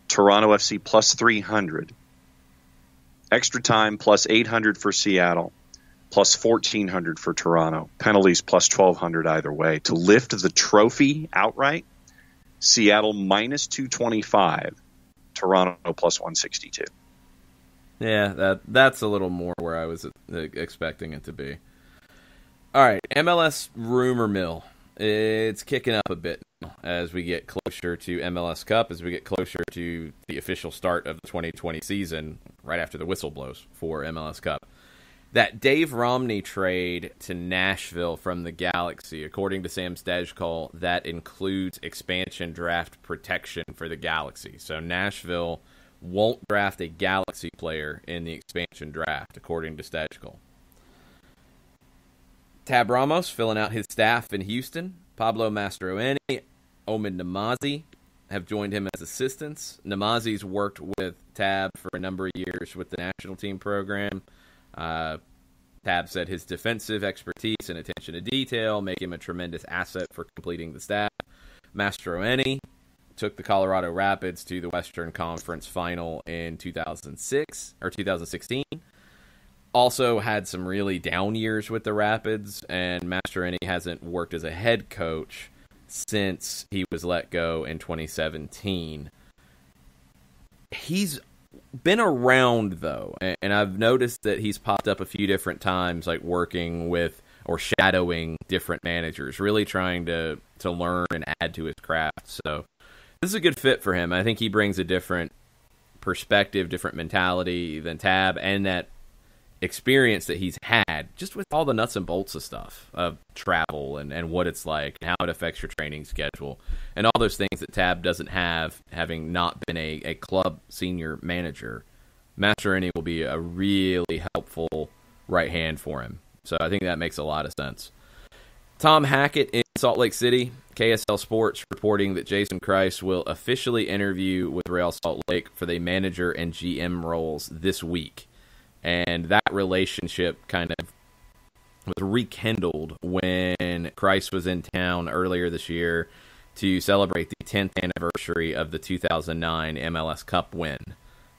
Toronto FC +300, extra time +800 for Seattle, +1,400 for Toronto, penalties +1,200 either way. To lift the trophy outright, Seattle -225, Toronto +162. Yeah, that's a little more where I was expecting it to be. All right, MLS rumor mill. It's kicking up a bit now as we get closer to MLS Cup, as we get closer to the official start of the 2020 season, right after the whistle blows for MLS Cup. That Dave Romney trade to Nashville from the Galaxy, according to Sam Stejskal, that includes expansion draft protection for the Galaxy. So Nashville won't draft a Galaxy player in the expansion draft, according to Stejskal. Tab Ramos filling out his staff in Houston. Pablo Mastroeni, Omen Namazi have joined him as assistants. Namazi's worked with Tab for a number of years with the national team program. Tab said his defensive expertise and attention to detail make him a tremendous asset for completing the staff. Mastroeni took the Colorado Rapids to the Western Conference Final in 2016. Also had some really down years with the Rapids, and Mastroeni hasn't worked as a head coach since he was let go in 2017. He's been around, though, and I've noticed that he's popped up a few different times, like working with or shadowing different managers, really trying to learn and add to his craft. So this is a good fit for him. I think he brings a different perspective, different mentality than Tab, and that experience that he's had just with all the nuts and bolts of stuff, of travel and what it's like and how it affects your training schedule and all those things that Tab doesn't have, having not been a club senior manager. Mastroeni will be a really helpful right hand for him. So I think that makes a lot of sense. Tom Hackett in Salt Lake City, KSL Sports, reporting that Jason Kreis will officially interview with Real Salt Lake for the manager and GM roles this week. And that relationship kind of was rekindled when Kreis was in town earlier this year to celebrate the 10th anniversary of the 2009 MLS Cup win.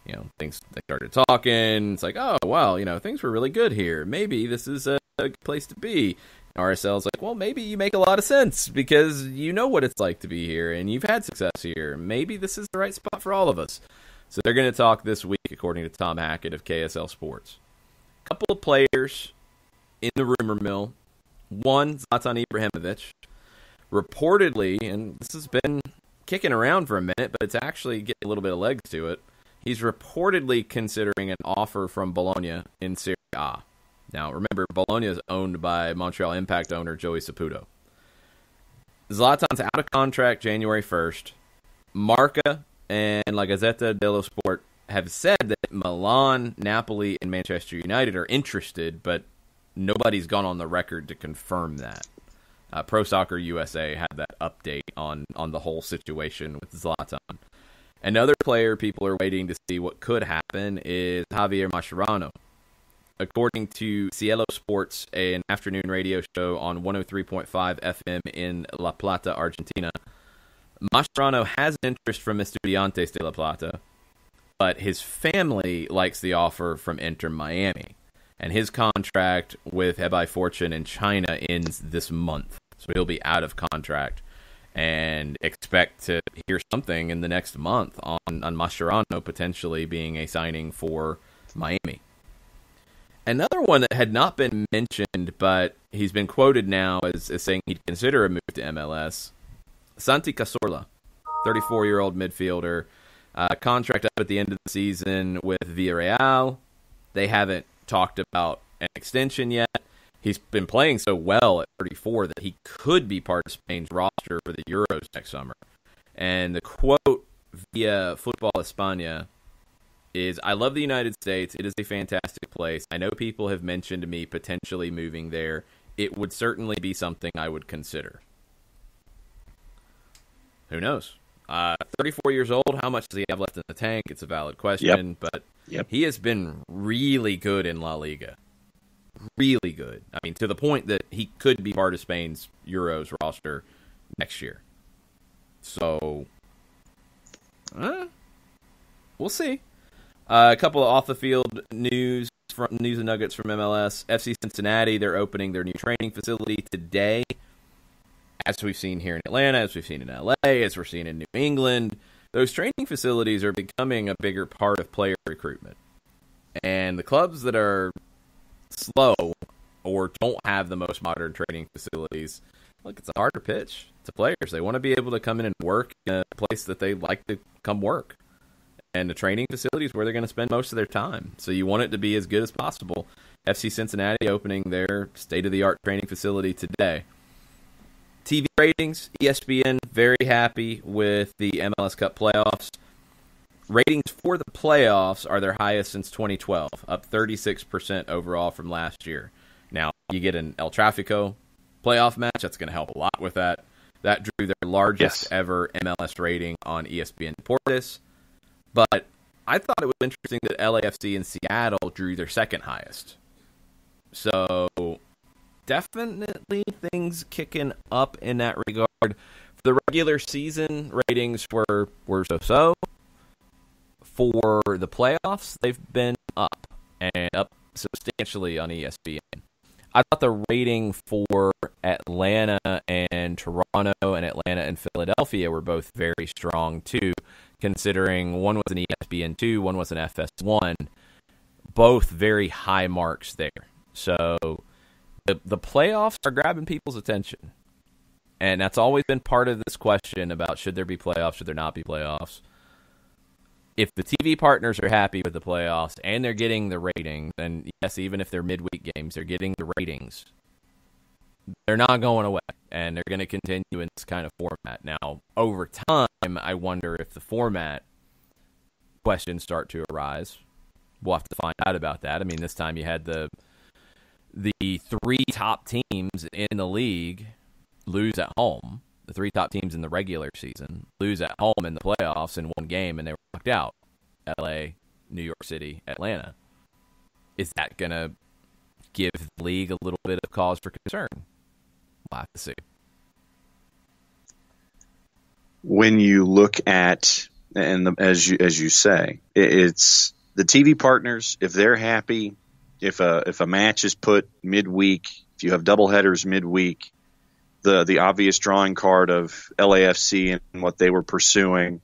You know, they started talking. It's like, oh, well, things were really good here. Maybe this is a good place to be. RSL's like, well, maybe you make a lot of sense because you know what it's like to be here and you've had success here. Maybe this is the right spot for all of us. So they're going to talk this week, according to Tom Hackett of KSL Sports. A couple of players in the rumor mill. One, Zlatan Ibrahimovic. Reportedly, and this has been kicking around for a minute, but it's actually getting a little bit of legs to it. He's reportedly considering an offer from Bologna in Serie A. Now, remember, Bologna is owned by Montreal Impact owner Joey Saputo. Zlatan's out of contract January 1st. Marca and La Gazzetta dello Sport have said that Milan, Napoli, and Manchester United are interested, but nobody's gone on the record to confirm that. Pro Soccer USA had that update on the whole situation with Zlatan. Another player people are waiting to see what could happen is Javier Mascherano. According to Cielo Sports, an afternoon radio show on 103.5 FM in La Plata, Argentina, Mascherano has an interest from Estudiantes de La Plata, but his family likes the offer from Inter Miami. And his contract with Hebei Fortune in China ends this month. So he'll be out of contract. And expect to hear something in the next month on Mascherano potentially being a signing for Miami. Another one that had not been mentioned, but he's been quoted now as saying he'd consider a move to MLS, Santi Cazorla, 34-year-old midfielder. Contract up at the end of the season with Villarreal. They haven't talked about an extension yet. He's been playing so well at 34 that he could be part of Spain's roster for the Euros next summer. And the quote via Football España is, I love the United States. It is a fantastic place. I know people have mentioned to me potentially moving there. It would certainly be something I would consider. Who knows? 34 years old, how much does he have left in the tank? It's a valid question, but he has been really good in La Liga. Really good. I mean, to the point that he could be part of Spain's Euros roster next year. So, we'll see. A couple of off-the-field news and nuggets from MLS. FC Cincinnati, they're opening their new training facility today. As we've seen here in Atlanta, as we've seen in LA, as we're seeing in New England, those training facilities are becoming a bigger part of player recruitment. And the clubs that are slow or don't have the most modern training facilities, look, it's a harder pitch to players. They want to be able to come in and work in a place that they like to come work. And the training facility is where they're going to spend most of their time. So you want it to be as good as possible. FC Cincinnati opening their state-of-the-art training facility today. TV ratings, ESPN, very happy with the MLS Cup playoffs. Ratings for the playoffs are their highest since 2012, up 36% overall from last year. Now, you get an El Tráfico playoff match, that's going to help a lot with that. That drew their largest ever MLS rating on ESPN Deportes. But I thought it was interesting that LAFC and Seattle drew their second highest. So, definitely things kicking up in that regard. For the regular season, ratings were so-so. For the playoffs, they've been up, and up substantially on ESPN. I thought the rating for Atlanta and Toronto and Atlanta and Philadelphia were both very strong, too, considering one was an ESPN2, one was an FS1. Both very high marks there. So the playoffs are grabbing people's attention. And that's always been part of this question about should there be playoffs, should there not be playoffs. If the TV partners are happy with the playoffs and they're getting the ratings, and yes, even if they're midweek games, they're getting the ratings, they're not going away, and they're going to continue in this kind of format. Now, over time, I wonder if the format questions start to arise. We'll have to find out about that. I mean, this time you had the three top teams in the league lose at home. The three top teams in the regular season lose at home in the playoffs in one game, and they were knocked out. LA, New York City, Atlanta. Is that going to give the league a little bit of cause for concern? We'll have to see. When you look at, and as you say, it's the TV partners. If they're happy, if a match is put midweek, if you have doubleheaders midweek, the obvious drawing card of LAFC and what they were pursuing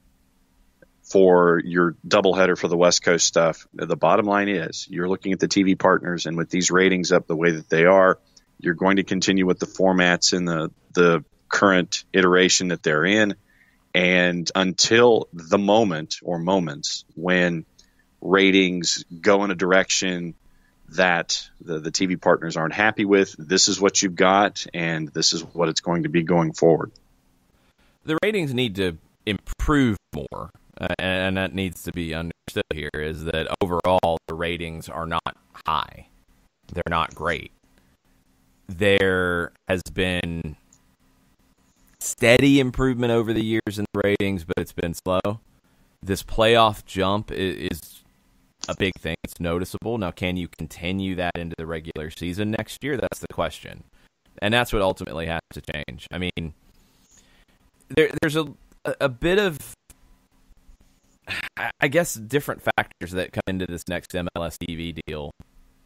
for your doubleheader for the West Coast stuff, the bottom line is you're looking at the TV partners, and with these ratings up the way that they are, you're going to continue with the formats in the current iteration that they're in. And until the moment or moments when ratings go in a direction that the TV partners aren't happy with, this is what you've got, and this is what it's going to be going forward. The ratings need to improve more, and that needs to be understood here, is that overall the ratings are not high. They're not great. There has been steady improvement over the years in the ratings, but it's been slow. This playoff jump is a big thing. It's noticeable. Now, can you continue that into the regular season next year? That's the question. And that's what ultimately has to change. I mean, there's a bit of, I guess, different factors that come into this next MLS TV deal.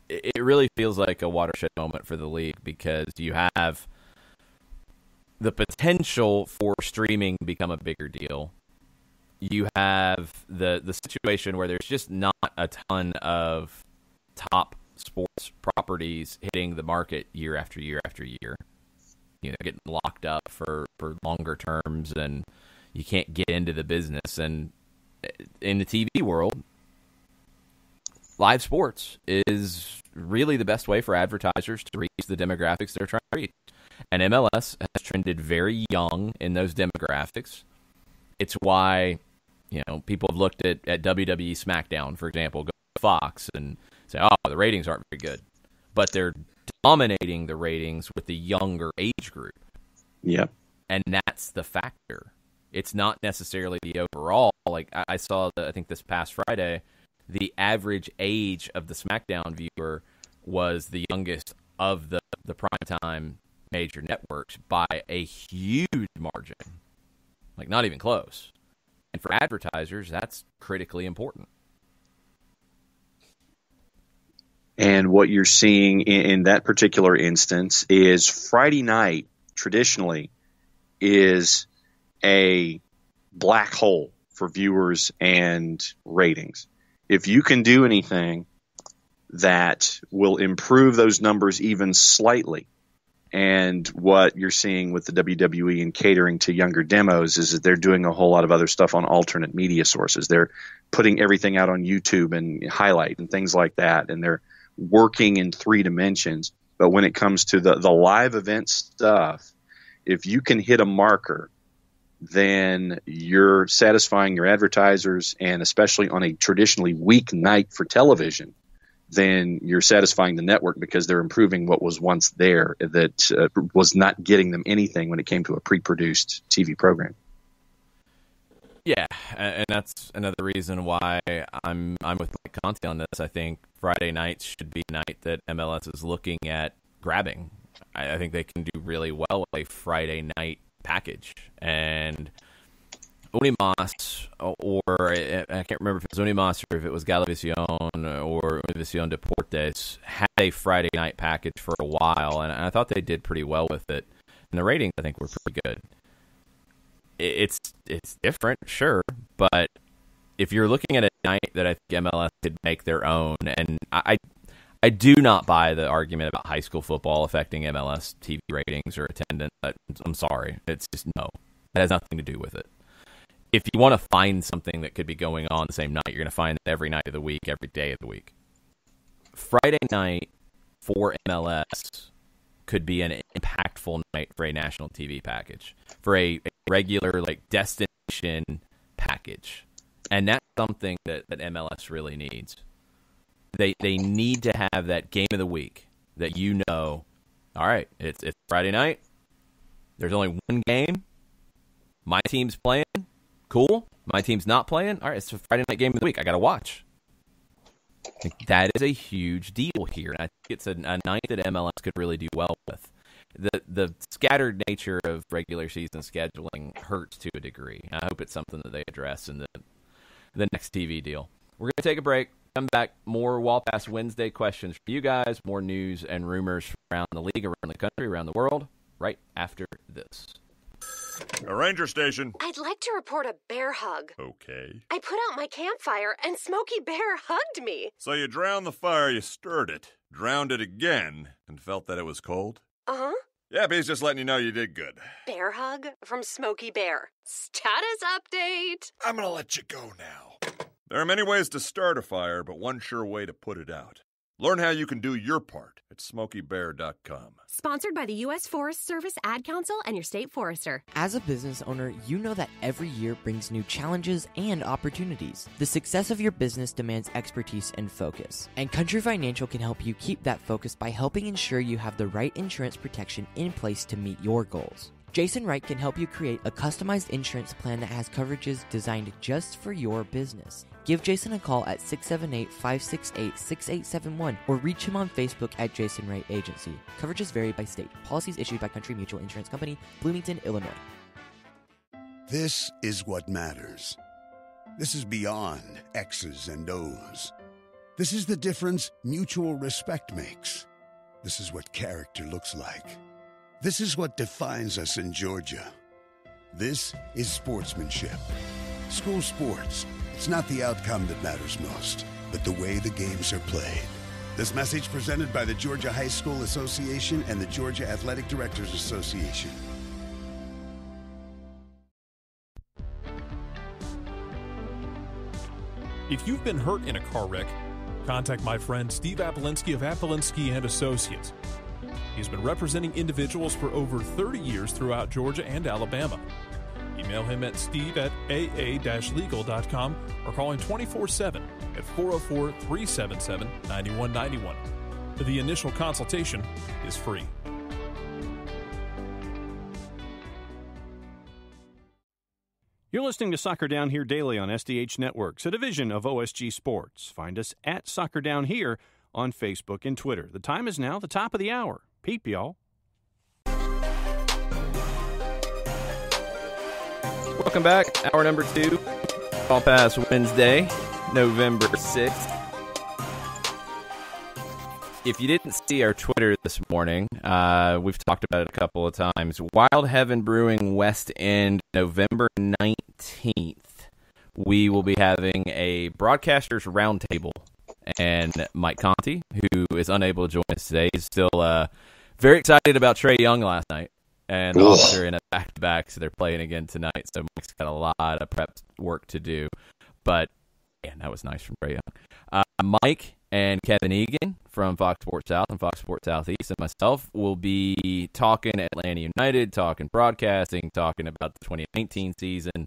It really feels like a watershed moment for the league because you have the potential for streaming to become a bigger deal. You have the situation where there's just not a ton of top sports properties hitting the market year after year after year. You know, getting locked up for longer terms, and you can't get into the business. And in the TV world, live sports is really the best way for advertisers to reach the demographics they're trying to reach. And MLS has trended very young in those demographics. It's why, you know, people have looked at WWE SmackDown, for example, go to Fox and say, oh, the ratings aren't very good. But they're dominating the ratings with the younger age group. Yep. And that's the factor. It's not necessarily the overall. Like I saw, I think this past Friday, the average age of the SmackDown viewer was the youngest of the primetime major networks by a huge margin. Like, not even close. And for advertisers, that's critically important. And what you're seeing in that particular instance is Friday night, traditionally, is a black hole for viewers and ratings. If you can do anything that will improve those numbers even slightly, and what you're seeing with the WWE and catering to younger demos is that they're doing a whole lot of other stuff on alternate media sources. They're putting everything out on YouTube and highlight and things like that, and they're working in 3 dimensions. But when it comes to the live event stuff, if you can hit a marker, then you're satisfying your advertisers, and especially on a traditionally weak night for television, then you're satisfying the network because they're improving what was once there that was not getting them anything when it came to a pre-produced TV program. Yeah, and that's another reason why I'm with Mike Conte on this. I think Friday nights should be a night that MLS is looking at grabbing. I think they can do really well with a Friday night package. And Unimas, or I can't remember if it was Unimas or if it was Galavisión or Univision Deportes, had a Friday night package for a while, and I thought they did pretty well with it. And the ratings, I think, were pretty good. It's different, sure, but if you're looking at a night that I think MLS could make their own, and I do not buy the argument about high school football affecting MLS TV ratings or attendance. I'm sorry. It's just no. That has nothing to do with it. If you want to find something that could be going on the same night, you're going to find it every night of the week, every day of the week. Friday night for MLS could be an impactful night for a national TV package, for a regular like destination package. And that's something that MLS really needs. They need to have that game of the week that you know, all right, it's Friday night. There's only one game. My team's playing. Cool. My team's not playing. All right, it's a Friday night game of the week. I got to watch. I think that is a huge deal here. And I think it's a night that MLS could really do well with. The scattered nature of regular season scheduling hurts to a degree. I hope it's something that they address in the next TV deal. We're going to take a break. Come back, more Wall Pass Wednesday questions for you guys, more news and rumors from around the league, around the country, around the world, right after this. A ranger station. I'd like to report a bear hug. Okay. I put out my campfire and Smokey Bear hugged me. So you drowned the fire, you stirred it, drowned it again, and felt that it was cold? Uh-huh. Yeah, he's just letting you know you did good. Bear hug from Smokey Bear. Status update. I'm gonna let you go now. There are many ways to start a fire, but one sure way to put it out. Learn how you can do your part at SmokeyBear.com. Sponsored by the U.S. Forest Service, Ad Council, and your state forester. As a business owner, you know that every year brings new challenges and opportunities. The success of your business demands expertise and focus. And Country Financial can help you keep that focus by helping ensure you have the right insurance protection in place to meet your goals. Jason Wright can help you create a customized insurance plan that has coverages designed just for your business. Give Jason a call at 678-568-6871 or reach him on Facebook at Jason Wright Agency. Coverages vary by state. Policies issued by Country Mutual Insurance Company, Bloomington, Illinois. This is what matters. This is beyond X's and O's. This is the difference mutual respect makes. This is what character looks like. This is what defines us in Georgia. This is sportsmanship. School sports. It's not the outcome that matters most, but the way the games are played. This message presented by the Georgia High School Association and the Georgia Athletic Directors Association. If you've been hurt in a car wreck, contact my friend Steve Apolinsky of Apolinsky and Associates. He's been representing individuals for over 30 years throughout Georgia and Alabama. Email him at steve@aa-legal.com or call him 24/7 at 404-377-9191. The initial consultation is free. You're listening to Soccer Down Here daily on SDH Networks, a division of OSG Sports. Find us at Soccer Down Here on Facebook and Twitter. The time is now the top of the hour. Peep, y'all. Welcome back. Hour number 2. All past Wednesday, November 6th. If you didn't see our Twitter this morning, we've talked about it a couple of times. Wild Heaven Brewing West End, November 19th. We will be having a broadcasters roundtable. And Mike Conti, who is unable to join us today, is still very excited about Trey Young last night. And the Hawks are in a back-to-back, so they're playing again tonight. So Mike's got a lot of prep work to do. But, man, that was nice from Trey Young. Mike and Kevin Egan from Fox Sports South and Fox Sports Southeast and myself will be talking Atlanta United, talking broadcasting, talking about the 2019 season.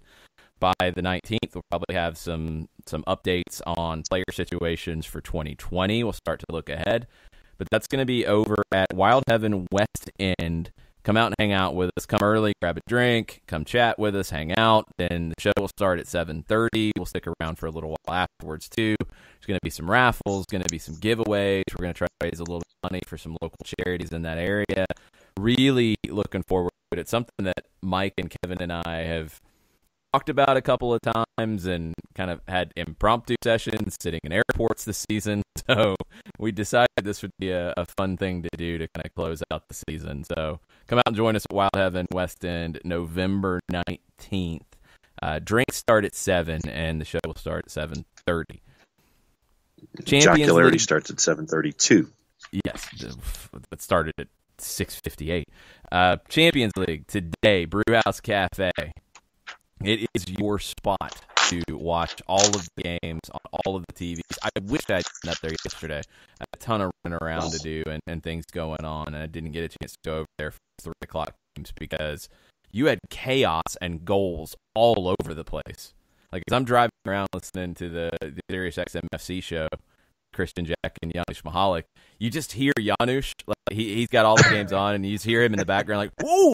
By the 19th, we'll probably have some updates on player situations for 2020. We'll start to look ahead. But that's going to be over at Wild Heaven West End. Come out and hang out with us. Come early, grab a drink, come chat with us, hang out. Then the show will start at 7:30. We'll stick around for a little while afterwards, too. There's going to be some raffles, going to be some giveaways. We're going to try to raise a little bit of money for some local charities in that area. Really looking forward to it. It's something that Mike and Kevin and I have talked about a couple of times and kind of had impromptu sessions sitting in airports this season. So we decided this would be a fun thing to do to kind of close out the season. So come out and join us at Wild Heaven West End, November 19th. Drinks start at 7 and the show will start at 7:30. Jocularity starts at 7:32. Yes, it started at 6:58. Champions League today, Brewhouse Cafe. It is your spot to watch all of the games on all of the TVs. I wish I had been up there yesterday. I had a ton of running around to do and things going on, and I didn't get a chance to go over there for 3 o'clock games because you had chaos and goals all over the place. Like, as I'm driving around listening to the Sirius XM FC show, Christian Jack and Janusz Mihalik, you just hear Janusz. Like, he's got all the games on, and you just hear him in the background like, whoa!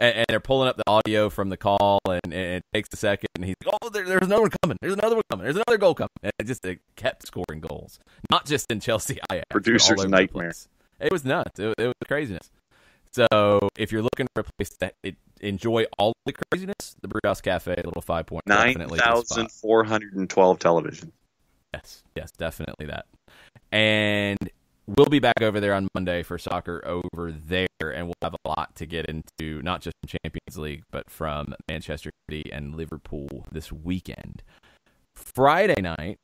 And they're pulling up the audio from the call, and it takes a second, and he's like, oh, there's another one coming. There's another one coming. There's another goal coming. And it kept scoring goals. Not just in Chelsea, Ajax. Producer's nightmare. It was nuts. It was craziness. So if you're looking for a place that enjoy all the craziness, the Brewhouse Cafe, a little 5 point. 9,412 television. Yes, definitely that. And we'll be back over there on Monday for soccer over there, and we'll have a lot to get into, not just from Champions League, but from Manchester City and Liverpool this weekend. Friday night,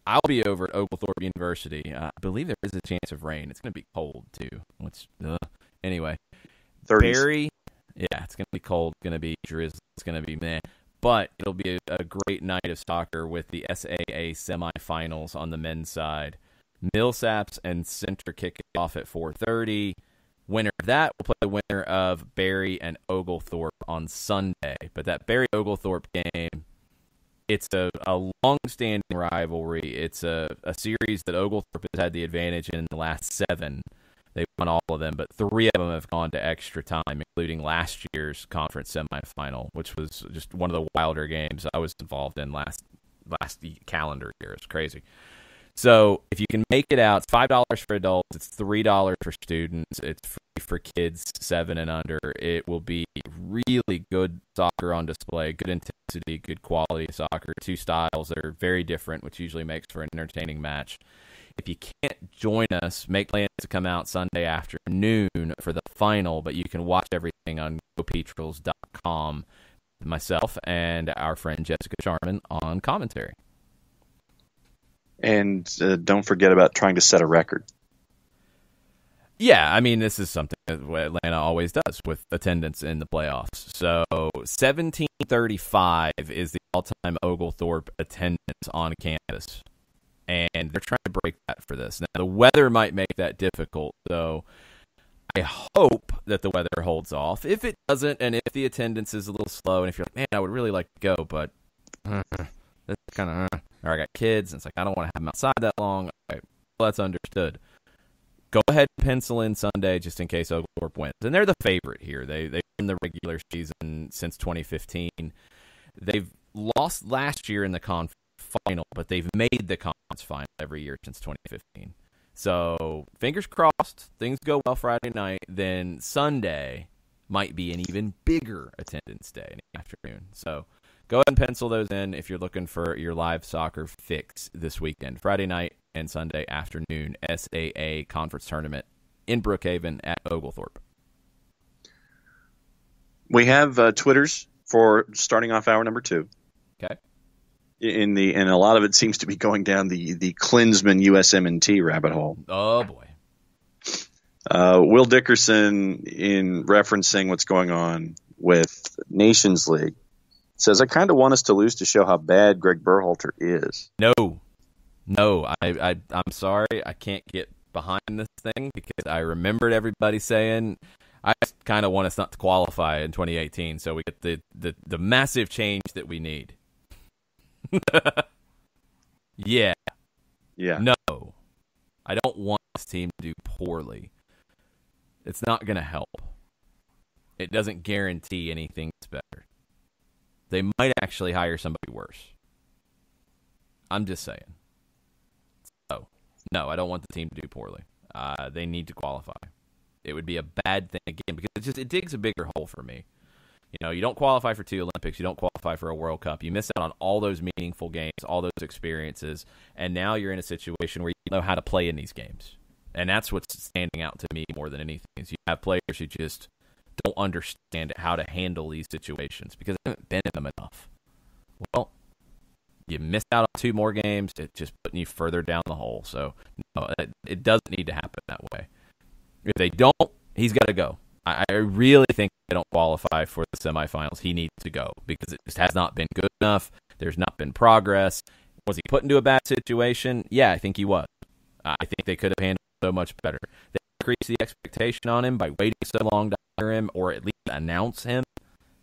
I'll be over at Oglethorpe University. I believe there is a chance of rain. It's going to be cold, too. Anyway. 30s. Barry, yeah, it's going to be cold. It's going to be drizzly. It's going to be meh. But it'll be a great night of soccer with the SAA semifinals on the men's side. Millsaps and Center kick it off at 4:30. Winner of that will play the winner of Barry and Oglethorpe on Sunday. But that Barry-Oglethorpe game, it's a long-standing rivalry. It's a series that Oglethorpe has had the advantage in the last 7. They've won all of them, but 3 of them have gone to extra time, including last year's conference semifinal, which was just one of the wilder games I was involved in last calendar year. It's crazy. So if you can make it out, it's $5 for adults, it's $3 for students, it's free for kids 7 and under. It will be really good soccer on display, good intensity, good quality soccer, 2 styles that are very different, which usually makes for an entertaining match. If you can't join us, make plans to come out Sunday afternoon for the final, but you can watch everything on GoPetrels.com, myself and our friend Jessica Sharman on commentary. And don't forget about trying to set a record. Yeah, I mean, this is something that Atlanta always does with attendance in the playoffs. So 1735 is the all-time Oglethorpe attendance on campus. And they're trying to break that for this. Now, the weather might make that difficult, so I hope that the weather holds off. If it doesn't, and if the attendance is a little slow, and if you're like, man, I would really like to go, but that's kind of, or I got kids, and it's like, I don't want to have them outside that long. Okay, well, that's understood. Go ahead and pencil in Sunday just in case Oglethorpe wins. And they're the favorite here. They've been the regular season since 2015. They've lost last year in the conference final, but they've made the conference final every year since 2015. So fingers crossed, things go well Friday night, then Sunday might be an even bigger attendance day in the afternoon. So go ahead and pencil those in if you're looking for your live soccer fix this weekend. Friday night and Sunday afternoon, SAA conference tournament in Brookhaven at Oglethorpe. We have Twitters for starting off hour number 2. Okay. And a lot of it seems to be going down the Klinsman USMNT rabbit hole. Oh boy. Will Dickerson, in referencing what's going on with Nations League, says, I kind of want us to lose to show how bad Greg Berhalter is. No, I'm sorry. I can't get behind this thing because I remembered everybody saying I just kind of want us not to qualify in 2018 so we get the massive change that we need. Yeah. No, I don't want this team to do poorly. It's not going to help. It doesn't guarantee anything's better. They might actually hire somebody worse. I'm just saying. So, no, I don't want the team to do poorly. They need to qualify. It would be a bad thing again because it digs a bigger hole for me. You know, you don't qualify for 2 Olympics. You don't qualify for a World Cup. You miss out on all those meaningful games, all those experiences, and now you're in a situation where you know how to play in these games. And that's what's standing out to me more than anything is you have players who just don't understand how to handle these situations because they haven't been in them enough. Well, you missed out on 2 more games. It's just putting you further down the hole. So, no, it doesn't need to happen that way. If they don't, he's got to go. I really think they don't qualify for the semifinals. He needs to go because it just has not been good enough. There's not been progress. Was he put into a bad situation? Yeah, I think he was. I think they could have handled it so much better. They increased the expectation on him by waiting so long to hire him or at least announce him.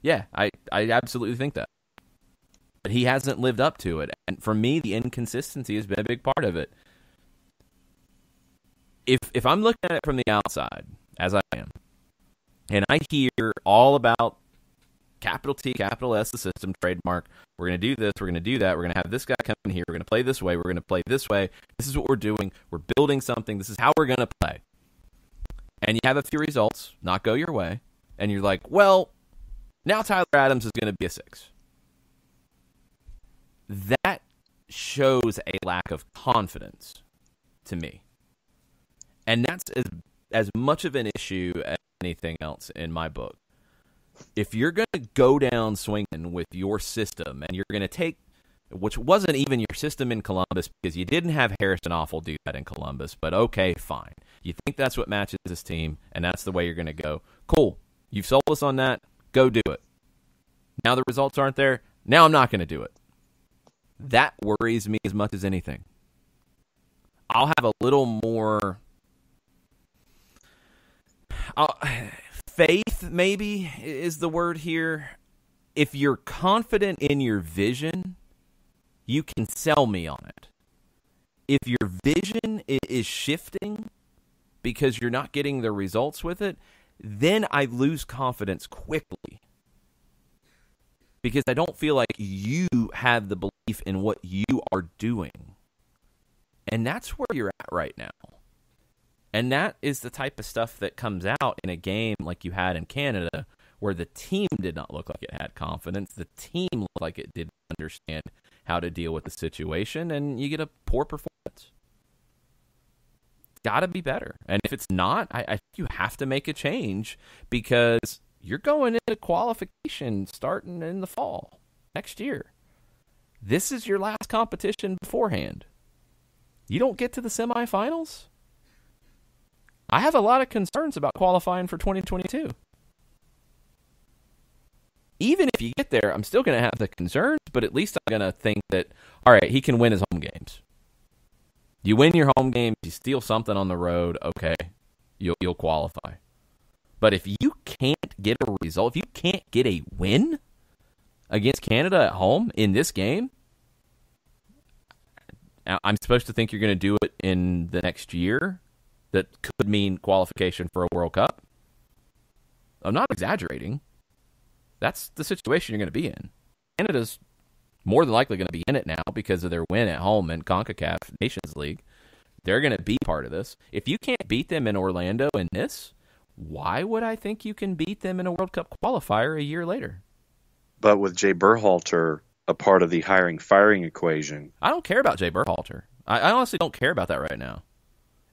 Yeah, I absolutely think that. But he hasn't lived up to it. And for me, the inconsistency has been a big part of it. If I'm looking at it from the outside, as I am, and I hear all about capital T, capital S, the system, trademark, we're going to do this, we're going to do that, we're going to have this guy come in here, we're going to play this way, we're going to play this way, this is what we're doing, we're building something, this is how we're going to play. And you have a few results not go your way, and you're like, well, now Tyler Adams is going to be a 6. That shows a lack of confidence to me. And that's as much of an issue as anything else in my book. If you're going to go down swinging with your system and you're going to take, which wasn't even your system in Columbus because you didn't have Harrison Awful do that in Columbus, but okay, fine. You think that's what matches this team and that's the way you're going to go. Cool. You've sold us on that. Go do it. Now the results aren't there. Now I'm not going to do it. That worries me as much as anything. I'll have a little more faith, maybe, is the word here. If you're confident in your vision, you can sell me on it. If your vision is shifting because you're not getting the results with it, then I lose confidence quickly. Because I don't feel like you have the belief in what you are doing. And that's where you're at right now. And that is the type of stuff that comes out in a game like you had in Canada, where the team did not look like it had confidence. The team looked like it didn't understand how to deal with the situation, and you get a poor performance. Got to be better. And if it's not, I think you have to make a change, because you're going into qualification starting in the fall next year. This is your last competition beforehand. You don't get to the semifinals? I have a lot of concerns about qualifying for 2022. Even if you get there, I'm still going to have the concerns, but at least I'm going to think that, all right, he can win his home games. You win your home games, you steal something on the road, okay, you'll qualify. But if you can't get a result, if you can't get a win against Canada at home in this game, I'm supposed to think you're going to do it in the next year. That could mean qualification for a World Cup. I'm not exaggerating. That's the situation you're going to be in. Canada's more than likely going to be in it now because of their win at home in CONCACAF Nations League. They're going to be part of this. If you can't beat them in Orlando in this, why would I think you can beat them in a World Cup qualifier a year later? But with Jay Berhalter a part of the hiring-firing equation. I don't care about Jay Berhalter. I honestly don't care about that right now.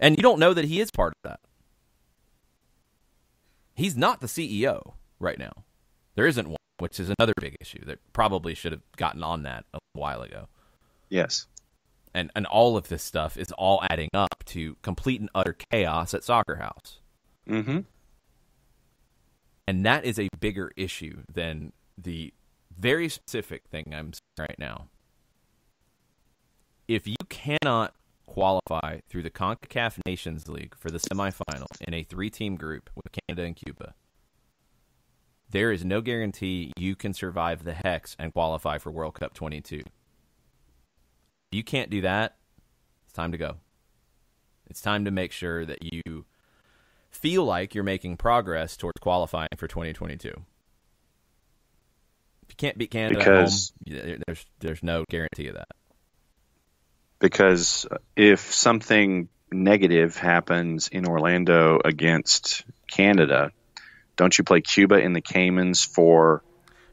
And you don't know that he is part of that. He's not the CEO right now. There isn't one, which is another big issue that probably should have gotten on that a while ago. Yes. And all of this stuff is all adding up to complete and utter chaos at Soccer House. Mm-hmm. And that is a bigger issue than the very specific thing I'm saying right now. If you cannot qualify through the CONCACAF Nations League for the semifinal in a 3-team group with Canada and Cuba, there is no guarantee you can survive the Hex and qualify for World Cup 22. If you can't do that, it's time to go. It's time to make sure that you feel like you're making progress towards qualifying for 2022. If you can't beat Canada at home, there's no guarantee of that. Because if something negative happens in Orlando against Canada, don't you play Cuba in the Caymans for...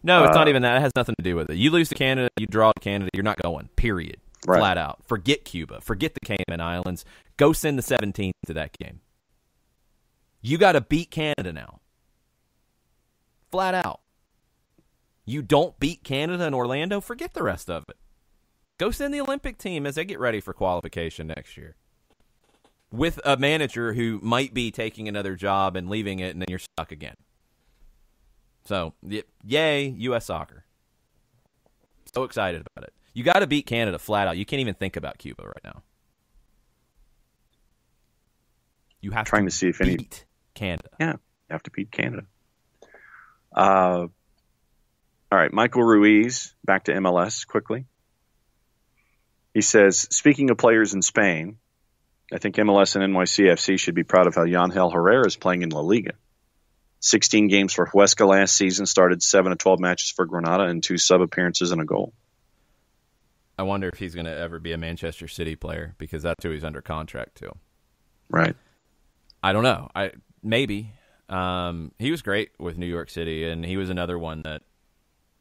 No, it's not even that. It has nothing to do with it. You lose to Canada, you draw to Canada, you're not going, period. Right. Flat out. Forget Cuba. Forget the Cayman Islands. Go send the 17th to that game. You got to beat Canada now. Flat out. You don't beat Canada and Orlando, forget the rest of it. Go send the Olympic team as they get ready for qualification next year. With a manager who might be taking another job and leaving it, and then you're stuck again. So, yay, U.S. Soccer. So excited about it. You got to beat Canada flat out. You can't even think about Cuba right now. You have to see if beat Canada. Yeah, you have to beat Canada. All right, Michael Ruiz, back to MLS quickly. He says, speaking of players in Spain, I think MLS and NYCFC should be proud of how Yangel Herrera is playing in La Liga. 16 games for Huesca last season, started 7 of 12 matches for Granada, and 2 sub appearances and a goal. I wonder if he's going to ever be a Manchester City player, because that's who he's under contract to. Right. I don't know. Maybe. He was great with New York City, and he was another one that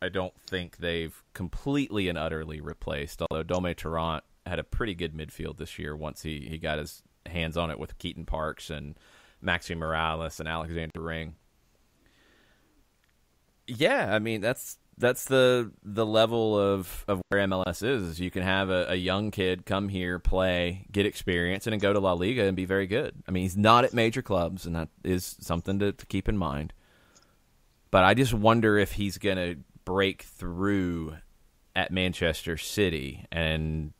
I don't think they've completely and utterly replaced, although Dome Tarrant had a pretty good midfield this year once he got his hands on it with Keaton Parks and Maxi Morales and Alexander Ring. Yeah, I mean, that's the level of where MLS is. You can have a young kid come here, play, get experience, and then go to La Liga and be very good. I mean, he's not at major clubs, and that is something to keep in mind. But I just wonder if he's going to break through at Manchester City, and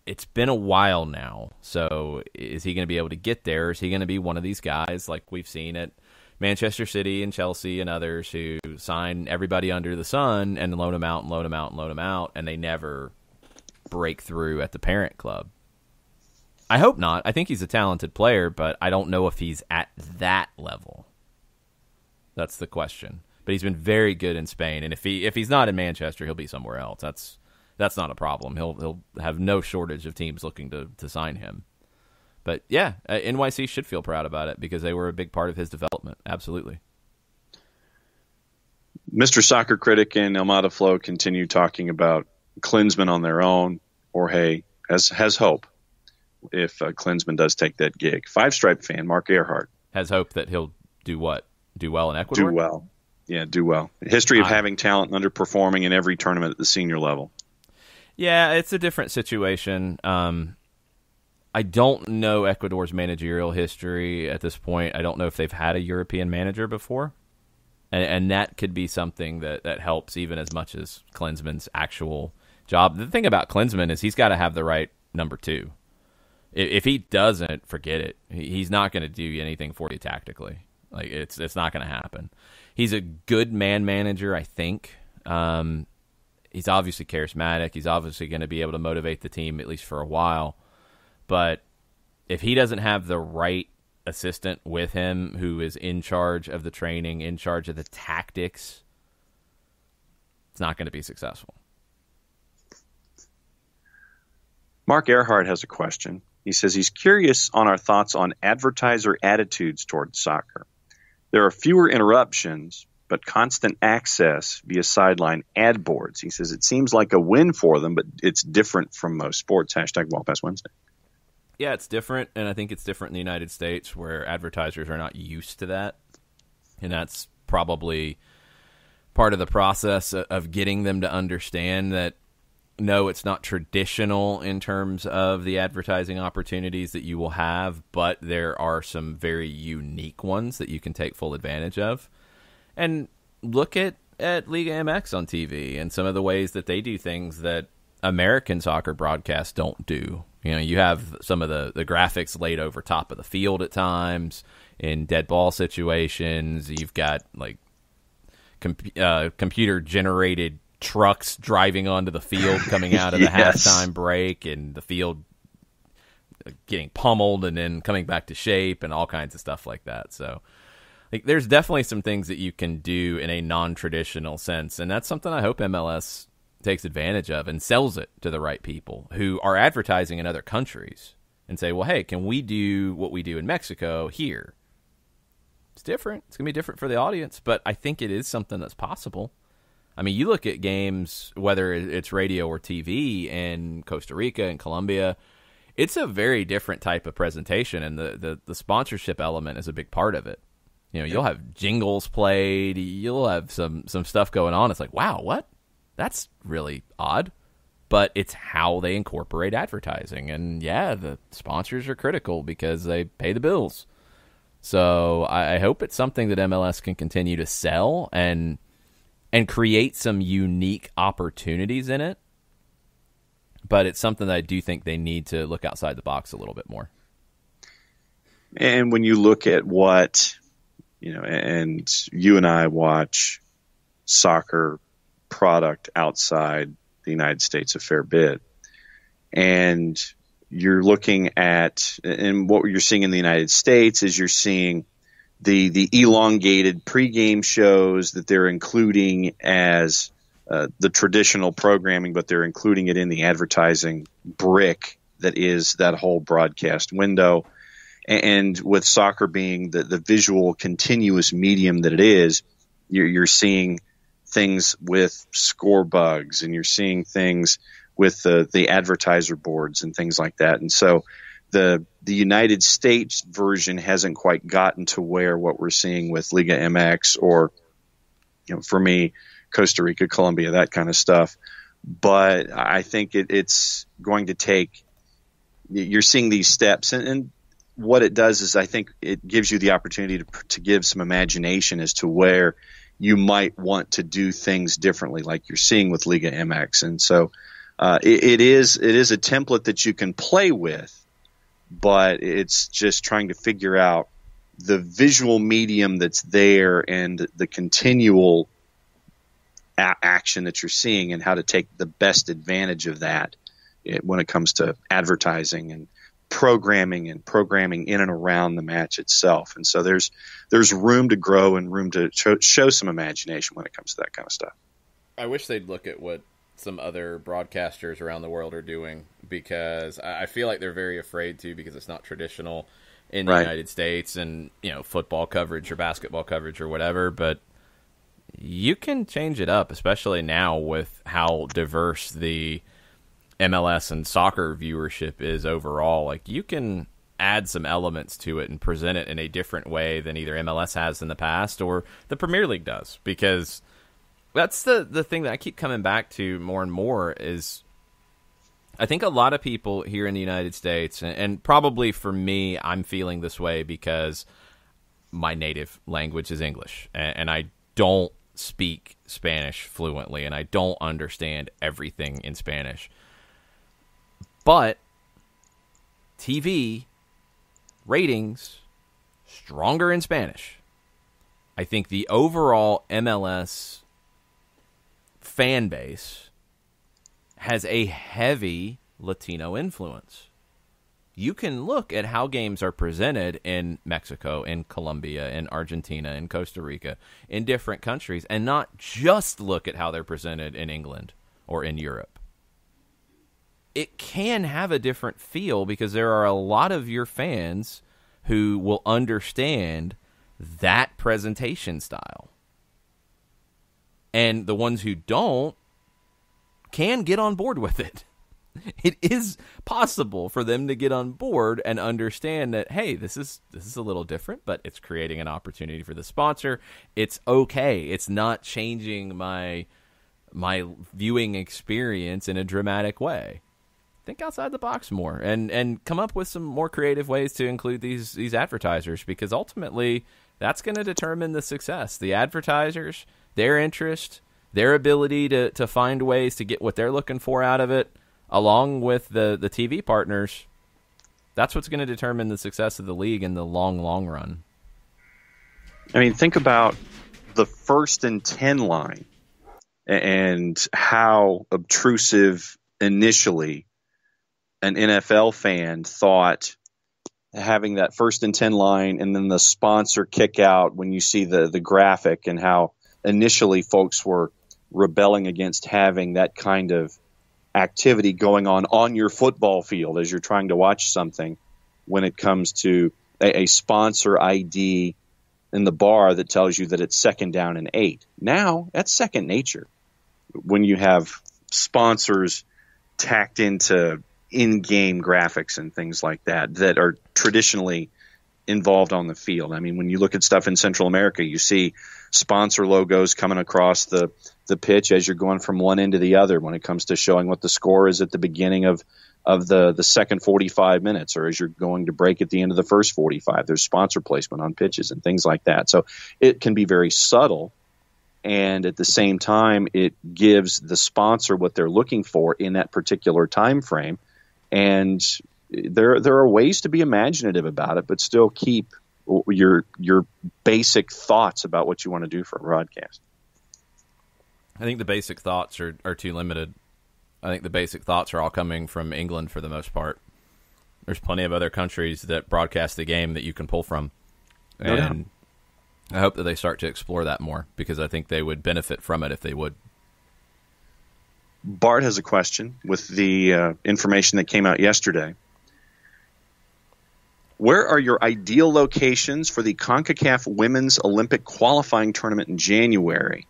it's been a while now. So is he going to be able to get there? Is he going to be one of these guys like we've seen at Manchester City and Chelsea and others who sign everybody under the sun and loan them out and loan them out and loan them out, and they never break through at the parent club? I hope not. I think he's a talented player, but I don't know if he's at that level. That's the question. But he's been very good in Spain, and if he's not in Manchester, he'll be somewhere else. that's not a problem. He'll have no shortage of teams looking to sign him. But yeah, NYC should feel proud about it because they were a big part of his development. Absolutely. Mr. Soccer Critic and Elmada Flow continue talking about Klinsman on their own. Jorge has hope if Klinsman does take that gig. Five Stripe fan Mark Earhart has hope that he'll do what? Do well in Ecuador? Do well. Yeah, do well. History of having talent underperforming in every tournament at the senior level. Yeah, it's a different situation. I don't know Ecuador's managerial history at this point. I don't know if they've had a European manager before. And that could be something that helps even as much as Klinsman's actual job. The thing about Klinsman is he's got to have the right number two. If he doesn't, forget it. He's not going to do anything for you tactically. Like it's not going to happen. He's a good man manager, I think. He's obviously charismatic. He's obviously going to be able to motivate the team at least for a while. But if he doesn't have the right assistant with him who is in charge of the training, in charge of the tactics, it's not going to be successful. Mark Earhart has a question. He says he's curious on our thoughts on advertiser attitudes towards soccer. There are fewer interruptions, but constant access via sideline ad boards. He says it seems like a win for them, but it's different from most sports. # Ball Pass Wednesday. Yeah, it's different, and I think it's different in the United States where advertisers are not used to that. And that's probably part of the process of getting them to understand that, no, it's not traditional in terms of the advertising opportunities that you will have, but there are some very unique ones that you can take full advantage of. And look at Liga MX on TV and some of the ways that they do things that American soccer broadcasts don't do. You know, you have some of the graphics laid over top of the field at times in dead ball situations. You've got like computer-generated trucks driving onto the field coming out of the halftime break, and the field getting pummeled and then coming back to shape and all kinds of stuff like that. So like, there's definitely some things that you can do in a non-traditional sense, and that's something I hope MLS takes advantage of and sells it to the right people who are advertising in other countries and say, well, hey, can we do what we do in Mexico here? It's different. It's going to be different for the audience, but I think it is something that's possible. I mean, you look at games, whether it's radio or TV in Costa Rica and Colombia, it's a very different type of presentation, and the sponsorship element is a big part of it. You know, you'll have jingles played, you'll have some stuff going on. It's like, wow, what? That's really odd. But it's how they incorporate advertising. And yeah, the sponsors are critical because they pay the bills. So I hope it's something that MLS can continue to sell and create some unique opportunities in it. But it's something that I do think they need to look outside the box a little bit more. And when you look at what, you know, and you and I watch soccer product outside the United States a fair bit, and you're looking at, and what you're seeing in the United States is you're seeing the elongated pregame shows that they're including as the traditional programming, but they're including it in the advertising brick that is that whole broadcast window. And with soccer being the visual continuous medium that it is, you're seeing things with score bugs, and you're seeing things with the advertiser boards and things like that. And so the United States version hasn't quite gotten to where what we're seeing with Liga MX or, you know, for me, Costa Rica, Colombia, that kind of stuff. But I think it's going to take, you're seeing these steps, and what it does is I think it gives you the opportunity to give some imagination as to where you might want to do things differently, like you're seeing with Liga MX. And so it is a template that you can play with, but it's just trying to figure out the visual medium that's there and the continual action that you're seeing and how to take the best advantage of that when it comes to advertising and programming in and around the match itself. And so there's room to grow and room to show some imagination when it comes to that kind of stuff. I wish they'd look at what some other broadcasters around the world are doing, because I feel like they're very afraid to, because it's not traditional in the United States, and football coverage or basketball coverage or whatever. But you can change it up, especially now with how diverse the MLS and soccer viewership is overall. Like, you can add some elements to it and present it in a different way than either MLS has in the past or the Premier League does, because that's the thing that I keep coming back to more and more is I think a lot of people here in the United States, and probably for me, I'm feeling this way because my native language is English, and I don't speak Spanish fluently, and I don't understand everything in Spanish. But TV ratings stronger in Spanish. I think the overall MLS fan base has a heavy Latino influence. You can look at how games are presented in Mexico, in Colombia, in Argentina, in Costa Rica, in different countries, and not just look at how they're presented in England or in Europe. It can have a different feel because there are a lot of your fans who will understand that presentation style. And the ones who don't can get on board with it. It is possible for them to get on board and understand that, hey, this is a little different, but it's creating an opportunity for the sponsor. It's okay. It's not changing my viewing experience in a dramatic way. Think outside the box more and come up with some more creative ways to include these advertisers, because ultimately that's going to determine the success. The advertisers, their interest, their ability to find ways to get what they're looking for out of it, along with the TV partners, that's what's going to determine the success of the league in the long run. I mean, think about the 1st and 10 line and how obtrusive initially an NFL fan thought having that 1st and 10 line and then the sponsor kick out when you see the graphic, and how initially folks were rebelling against having that kind of activity going on your football field as you're trying to watch something, when it comes to a sponsor ID in the bar that tells you that it's 2nd down and 8. Now that's second nature when you have sponsors tacked into in-game graphics and things like that are traditionally involved on the field. I mean, when you look at stuff in Central America, you see sponsor logos coming across the pitch as you're going from one end to the other when it comes to showing what the score is at the beginning of the second 45 minutes, or as you're going to break at the end of the first 45. There's sponsor placement on pitches and things like that. So it can be very subtle, and at the same time, it gives the sponsor what they're looking for in that particular time frame. And there are ways to be imaginative about it, but still keep your basic thoughts about what you want to do for a broadcast. I think the basic thoughts are too limited. I think the basic thoughts are all coming from England for the most part. There's plenty of other countries that broadcast the game that you can pull from. And I hope that they start to explore that more, because I think they would benefit from it if they would. Bart has a question with the information that came out yesterday. Where are your ideal locations for the CONCACAF Women's Olympic Qualifying Tournament in January?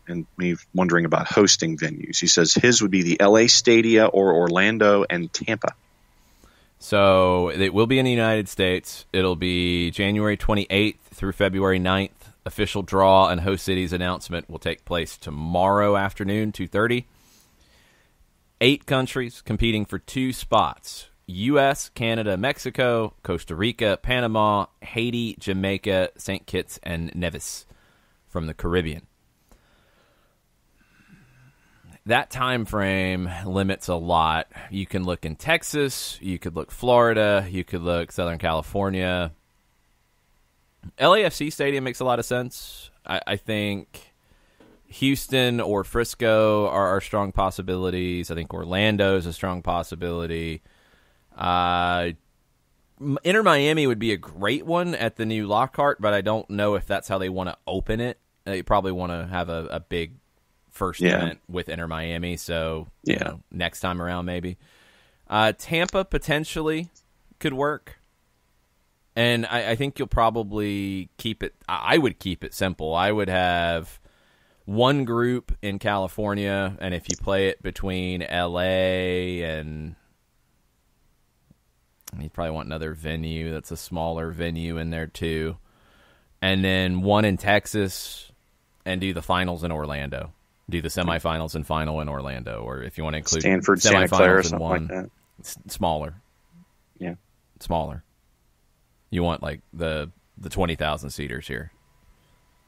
And me wondering about hosting venues. He says his would be the LA Stadia or Orlando and Tampa. So it will be in the United States. It'll be January 28th through February 9th. Official draw and host cities announcement will take place tomorrow afternoon, 2:30. 8 countries competing for 2 spots: U.S., Canada, Mexico, Costa Rica, Panama, Haiti, Jamaica, St. Kitts, and Nevis from the Caribbean. That time frame limits a lot. You can look in Texas, you could look Florida, you could look Southern California. LAFC Stadium makes a lot of sense. I think Houston or Frisco are strong possibilities. I think Orlando is a strong possibility. Inter Miami would be a great one at the new Lockhart, but I don't know if that's how they want to open it. They probably want to have a big first event with Inter Miami. So you know, next time around maybe. Tampa potentially could work. And I think you'll probably keep it. I would keep it simple. I would have one group in California, and if you play it between LA and you'd probably want another venue that's a smaller venue in there too, and then one in Texas, and do the finals in Orlando. Do the semifinals and final in Orlando, or if you want to include Stanford, Santa Clara, something one, like that. Smaller. Yeah, smaller. You want like the 20,000 seaters here.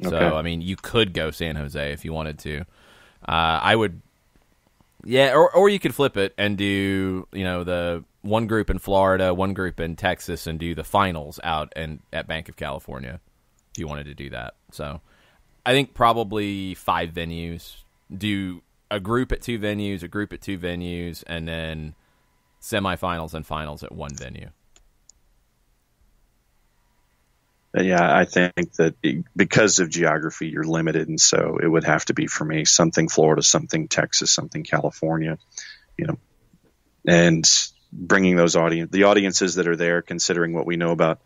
So, okay. I mean, you could go San Jose if you wanted to. I would, or you could flip it and do, you know, the one group in Florida, one group in Texas, and do the finals out and at Bank of California if you wanted to do that. So, I think probably 5 venues. Do a group at 2 venues, a group at 2 venues, and then semifinals and finals at 1 venue. Yeah, I think that because of geography, you're limited, and so it would have to be for me something Florida, something Texas, something California, you know, and bringing those the audiences that are there, considering what we know about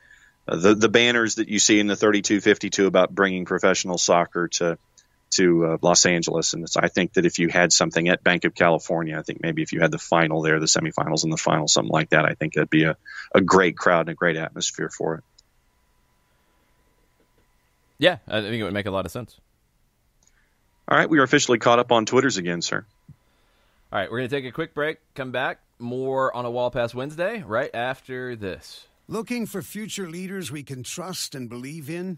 the banners that you see in the 32-52 about bringing professional soccer to Los Angeles, and I think that if you had something at Bank of California, I think maybe if you had the final there, the semifinals and the final, something like that, I think it'd be a great crowd and a great atmosphere for it. Yeah, I think it would make a lot of sense. All right, we are officially caught up on Twitters again, sir. All right, we're going to take a quick break, come back, more on a Wall Pass Wednesday right after this. Looking for future leaders we can trust and believe in?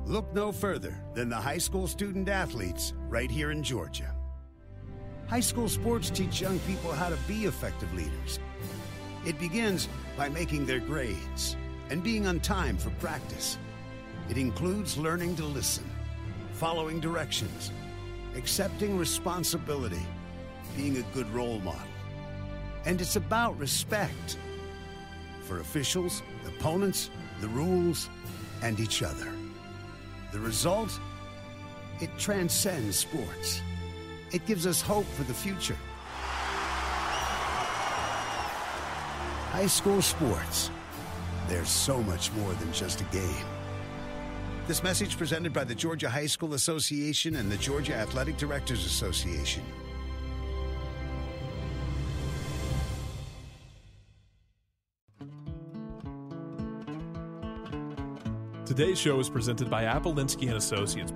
Look no further than the high school student athletes right here in Georgia. High school sports teach young people how to be effective leaders. It begins by making their grades and being on time for practice. It includes learning to listen, following directions, accepting responsibility, being a good role model. And it's about respect for officials, opponents, the rules, and each other. The result? It transcends sports. It gives us hope for the future. High school sports. There's so much more than just a game. This message presented by the Georgia High School Association and the Georgia Athletic Directors Association. Today's show is presented by Appolinsky & Associates,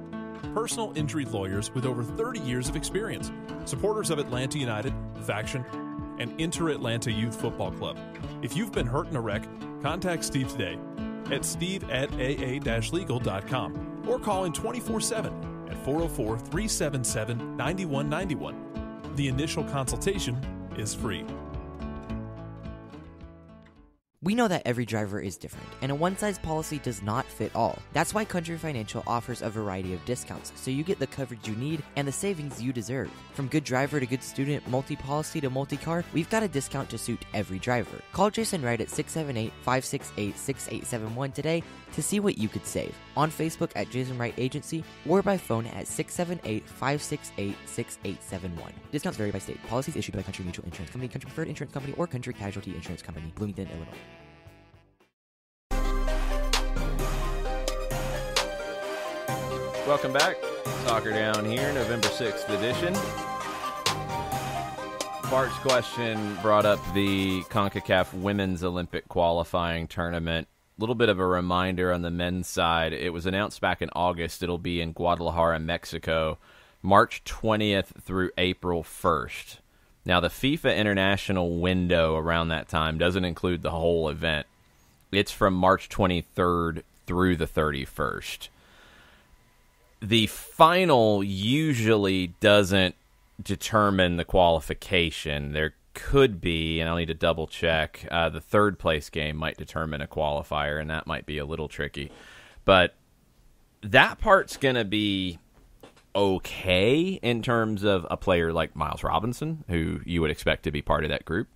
personal injury lawyers with over 30 years of experience, supporters of Atlanta United, Faction, and Inter-Atlanta Youth Football Club. If you've been hurt in a wreck, contact Steve today at steve@aa-legal.com or call in 24/7 at 404-377-9191. The initial consultation is free. We know that every driver is different, and a one-size policy does not fit all. That's why Country Financial offers a variety of discounts, so you get the coverage you need and the savings you deserve. From good driver to good student, multi-policy to multi-car, we've got a discount to suit every driver. Call Jason Wright at 678-568-6871 today to see what you could save. On Facebook at Jason Wright Agency or by phone at 678-568-6871. Discounts vary by state. Policies issued by Country Mutual Insurance Company, Country Preferred Insurance Company, or Country Casualty Insurance Company, Bloomington, Illinois. Welcome back. Soccer Down here, November 6th edition. Bart's question brought up the CONCACAF Women's Olympic Qualifying Tournament. A little bit of a reminder on the men's side. It was announced back in August. It'll be in Guadalajara, Mexico, March 20th through April 1st. Now, the FIFA international window around that time doesn't include the whole event. It's from March 23rd through the 31st. The final usually doesn't determine the qualification. There could be, and I'll need to double check, the third place game might determine a qualifier, and that might be a little tricky. But that part's going to be okay in terms of a player like Miles Robinson, who you would expect to be part of that group.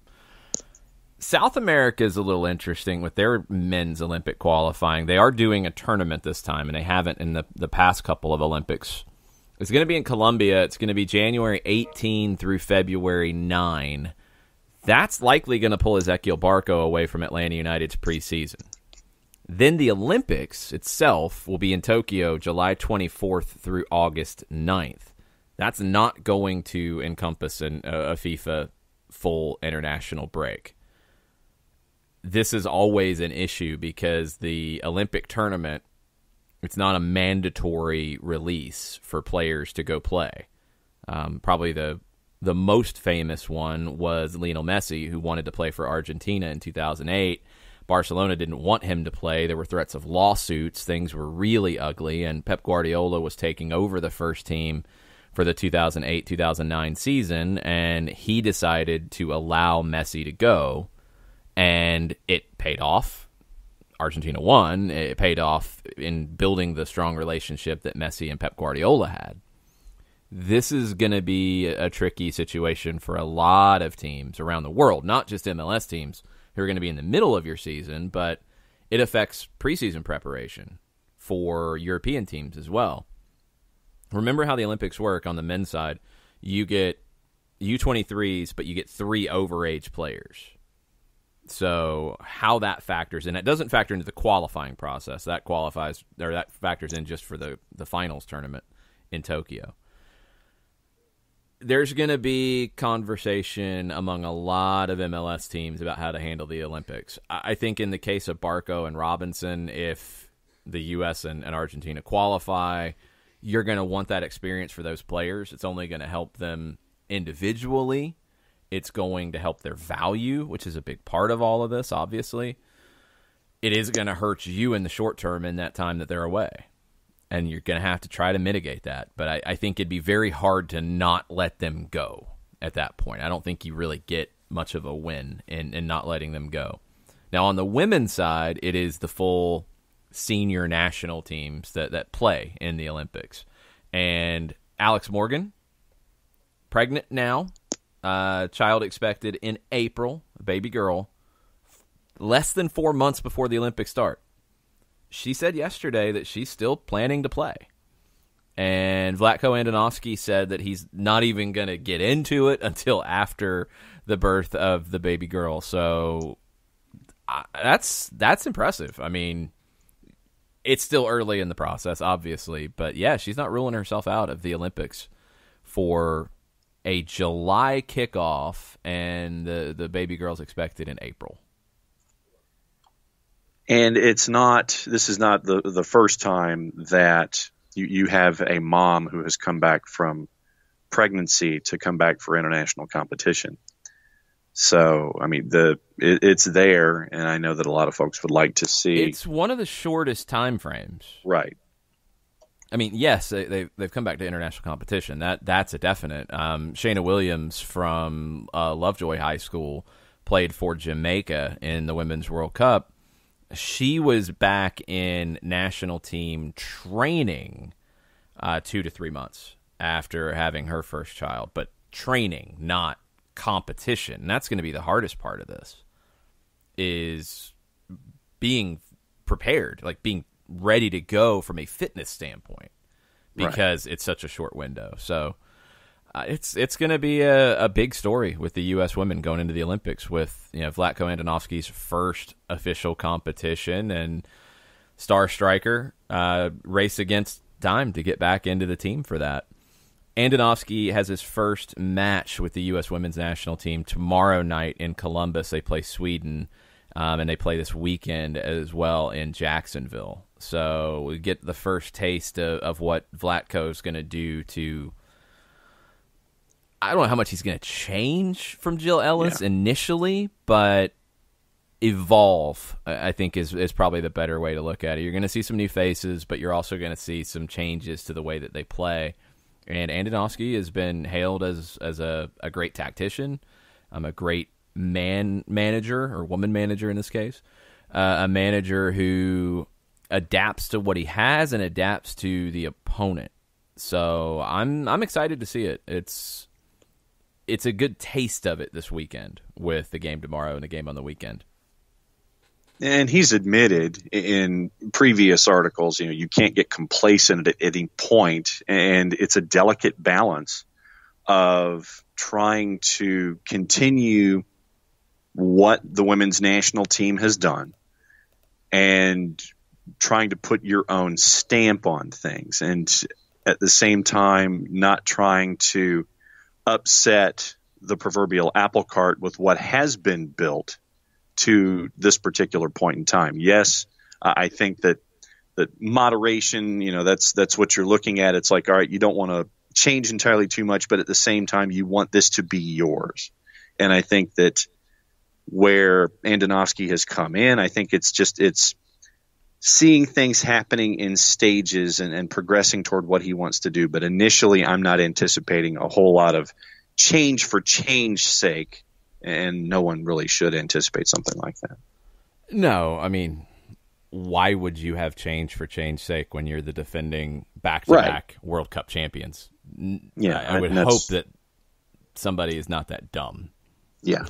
South America is a little interesting with their men's Olympic qualifying. They are doing a tournament this time, and they haven't in the past couple of Olympics. It's going to be in Colombia. It's going to be January 18 through February 9. That's likely going to pull Ezequiel Barco away from Atlanta United's preseason. Then the Olympics itself will be in Tokyo July 24th through August 9th. That's not going to encompass a FIFA full international break. This is always an issue because the Olympic tournament, it's not a mandatory release for players to go play. Probably the most famous one was Lionel Messi, who wanted to play for Argentina in 2008. Barcelona didn't want him to play. There were threats of lawsuits. Things were really ugly, and Pep Guardiola was taking over the first team for the 2008-2009 season, and he decided to allow Messi to go, and it paid off. Argentina won. It paid off in building the strong relationship that Messi and Pep Guardiola had. This is going to be a tricky situation for a lot of teams around the world, not just MLS teams who are going to be in the middle of your season, but it affects preseason preparation for European teams as well. Remember how the Olympics work on the men's side. You get U23s, but you get 3 overage players. So how that factors in, it doesn't factor into the qualifying process. That factors in just for the finals tournament in Tokyo. There's going to be conversation among a lot of MLS teams about how to handle the Olympics. I think in the case of Barco and Robinson, if the U.S. and Argentina qualify, you're going to want that experience for those players. It's only going to help them individually. It's going to help their value, which is a big part of all of this, obviously. It is going to hurt you in the short term in that time that they're away. And you're going to have to try to mitigate that. But I think it'd be very hard to not let them go at that point. I don't think you really get much of a win in not letting them go. Now, on the women's side, it is the full senior national teams that play in the Olympics. And Alex Morgan, pregnant now, child expected in April, a baby girl, less than 4 months before the Olympics start. She said yesterday that she's still planning to play. And Vlatko Andonovski said that he's not even going to get into it until after the birth of the baby girl. So that's impressive. I mean, it's still early in the process, obviously. But, yeah, she's not ruling herself out of the Olympics for a July kickoff, and the baby girl's expected in April. And this is not the first time that you have a mom who has come back from pregnancy to come back for international competition. So, I mean, it's there, and I know that a lot of folks would like to see. It's one of the shortest time frames. Right. I mean, yes, they've come back to international competition. That's a definite. Shayna Williams from Lovejoy High School played for Jamaica in the Women's World Cup. She was back in national team training 2 to 3 months after having her first child, but training, not competition. And that's going to be the hardest part of this, is being prepared, like being ready to go from a fitness standpoint, because It's such a short window. So it's going to be a big story with the U.S. women going into the Olympics with, Vlatko Andonovski's first official competition, and star striker race against time to get back into the team for that. Andonovski has his first match with the U.S. women's national team tomorrow night in Columbus. They play Sweden, and they play this weekend as well in Jacksonville. So we get the first taste of what Vlatko's going to do to, I don't know how much he's going to change from Jill Ellis initially, but evolve, I think, is probably the better way to look at it. You're going to see some new faces, but you're also going to see some changes to the way that they play. And Andonovski has been hailed as a great tactician, a great manager, or woman manager in this case, a manager who adapts to what he has and adapts to the opponent. So I'm excited to see it. It's a good taste of it this weekend with the game tomorrow and the game on the weekend. And he's admitted in previous articles, you can't get complacent at any point, and it's a delicate balance of trying to continue what the women's national team has done and trying to put your own stamp on things, and at the same time not trying to upset the proverbial apple cart with what has been built to this particular point in time. Yes, I think that moderation, that's what you're looking at. It's like, all right, you don't want to change entirely too much, but at the same time, you want this to be yours. And I think that where Andonovski has come in, I think it's seeing things happening in stages and progressing toward what he wants to do. But initially, I'm not anticipating a whole lot of change for change's sake, and no one really should anticipate something like that. No, I mean, why would you have change for change's sake when you're the defending back-to-back World Cup champions? Yeah, I would hope that somebody is not that dumb. Yeah.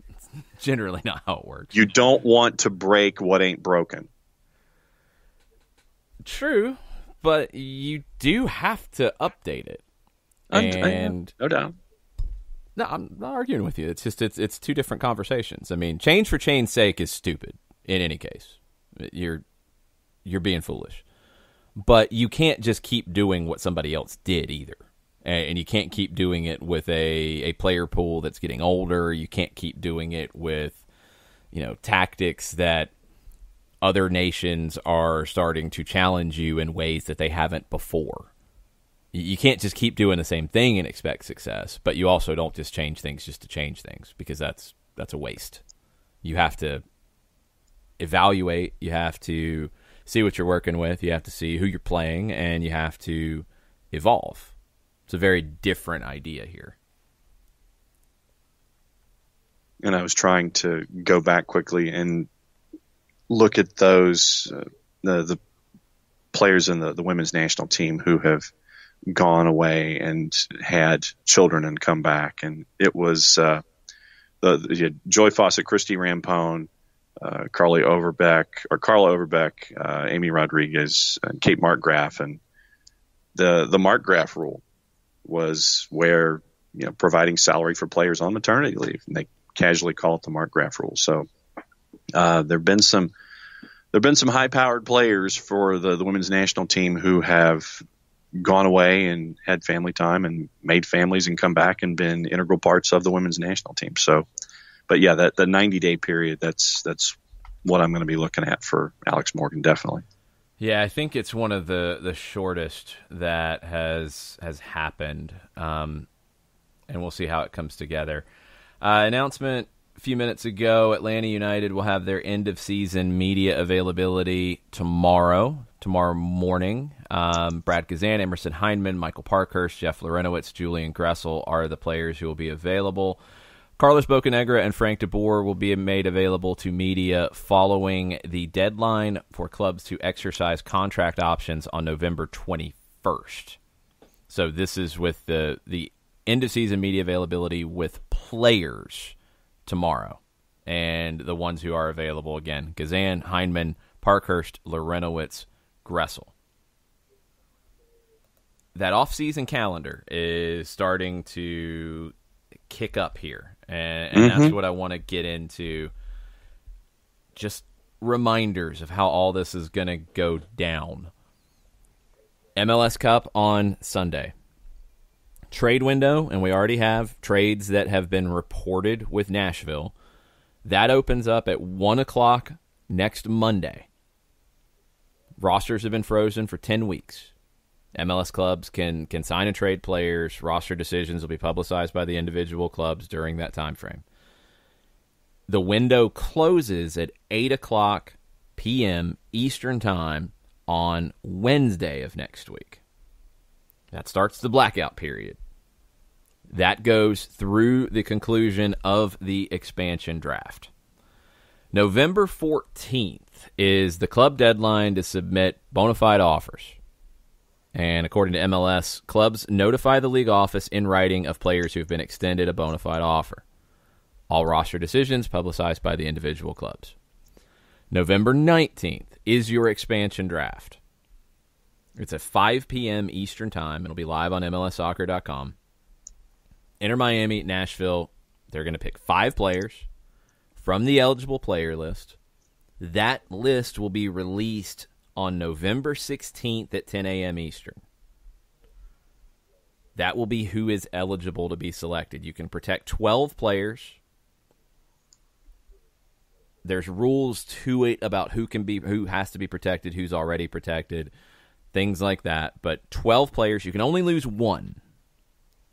It's generally not how it works. You don't want to break what ain't broken. True, but you do have to update it. And no doubt. No, I'm not arguing with you. It's just it's two different conversations. I mean, change for change's sake is stupid in any case. You're being foolish. But you can't just keep doing what somebody else did either. And you can't keep doing it with a player pool that's getting older. You can't keep doing it with, tactics that other nations are starting to challenge you in ways that they haven't before. You can't just keep doing the same thing and expect success, but you also don't just change things just to change things, because that's a waste. You have to evaluate, you have to see what you're working with, you have to see who you're playing, and you have to evolve. It's a very different idea here. And I was trying to go back quickly and look at those, the players in the women's national team who have gone away and had children and come back. And it was Joy Fawcett, Christy Rampone, Carla Overbeck, Amy Rodriguez, and Kate Markgraf. And the Markgraf rule was where, providing salary for players on maternity leave, and they casually call it the Markgraf rule. So there've been some high-powered players for the women's national team who have gone away and had family time and made families and come back and been integral parts of the women's national team. So, but yeah, the 90-day period, that's what I'm going to be looking at for Alex Morgan, definitely. Yeah, I think it's one of the shortest that has happened, and we'll see how it comes together. Announcement a few minutes ago, Atlanta United will have their end-of-season media availability tomorrow morning. Brad Kazan, Emerson Heineman, Michael Parkhurst, Jeff Lorenowitz, Julian Gressel are the players who will be available. Carlos Bocanegra and Frank DeBoer will be made available to media following the deadline for clubs to exercise contract options on November 21st. So this is with the end-of-season media availability with players tomorrow. And the ones who are available, again, Kazan, Heineman, Parkhurst, Lorenowitz, Gressel. That off-season calendar is starting to kick up here. And that's what I want to get into. Just reminders of how all this is going to go down. MLS Cup on Sunday. Trade window, and we already have trades that have been reported with Nashville. That opens up at 1 o'clock next Monday. Rosters have been frozen for 10 weeks. MLS clubs can sign and trade players. Roster decisions will be publicized by the individual clubs during that time frame. The window closes at 8 o'clock p.m. Eastern Time on Wednesday of next week. That starts the blackout period. That goes through the conclusion of the expansion draft. November 14th is the club deadline to submit bona fide offers. And according to MLS, clubs notify the league office in writing of players who have been extended a bona fide offer. All roster decisions publicized by the individual clubs. November 19th is your expansion draft. It's at 5 p.m. Eastern Time. It'll be live on MLSsoccer.com. Inter Miami, Nashville, they're going to pick 5 players from the eligible player list. That list will be released on November 16th at 10 a.m. Eastern. That will be who is eligible to be selected. You can protect 12 players. There's rules to it about who has to be protected, who's already protected, things like that. But 12 players, you can only lose one.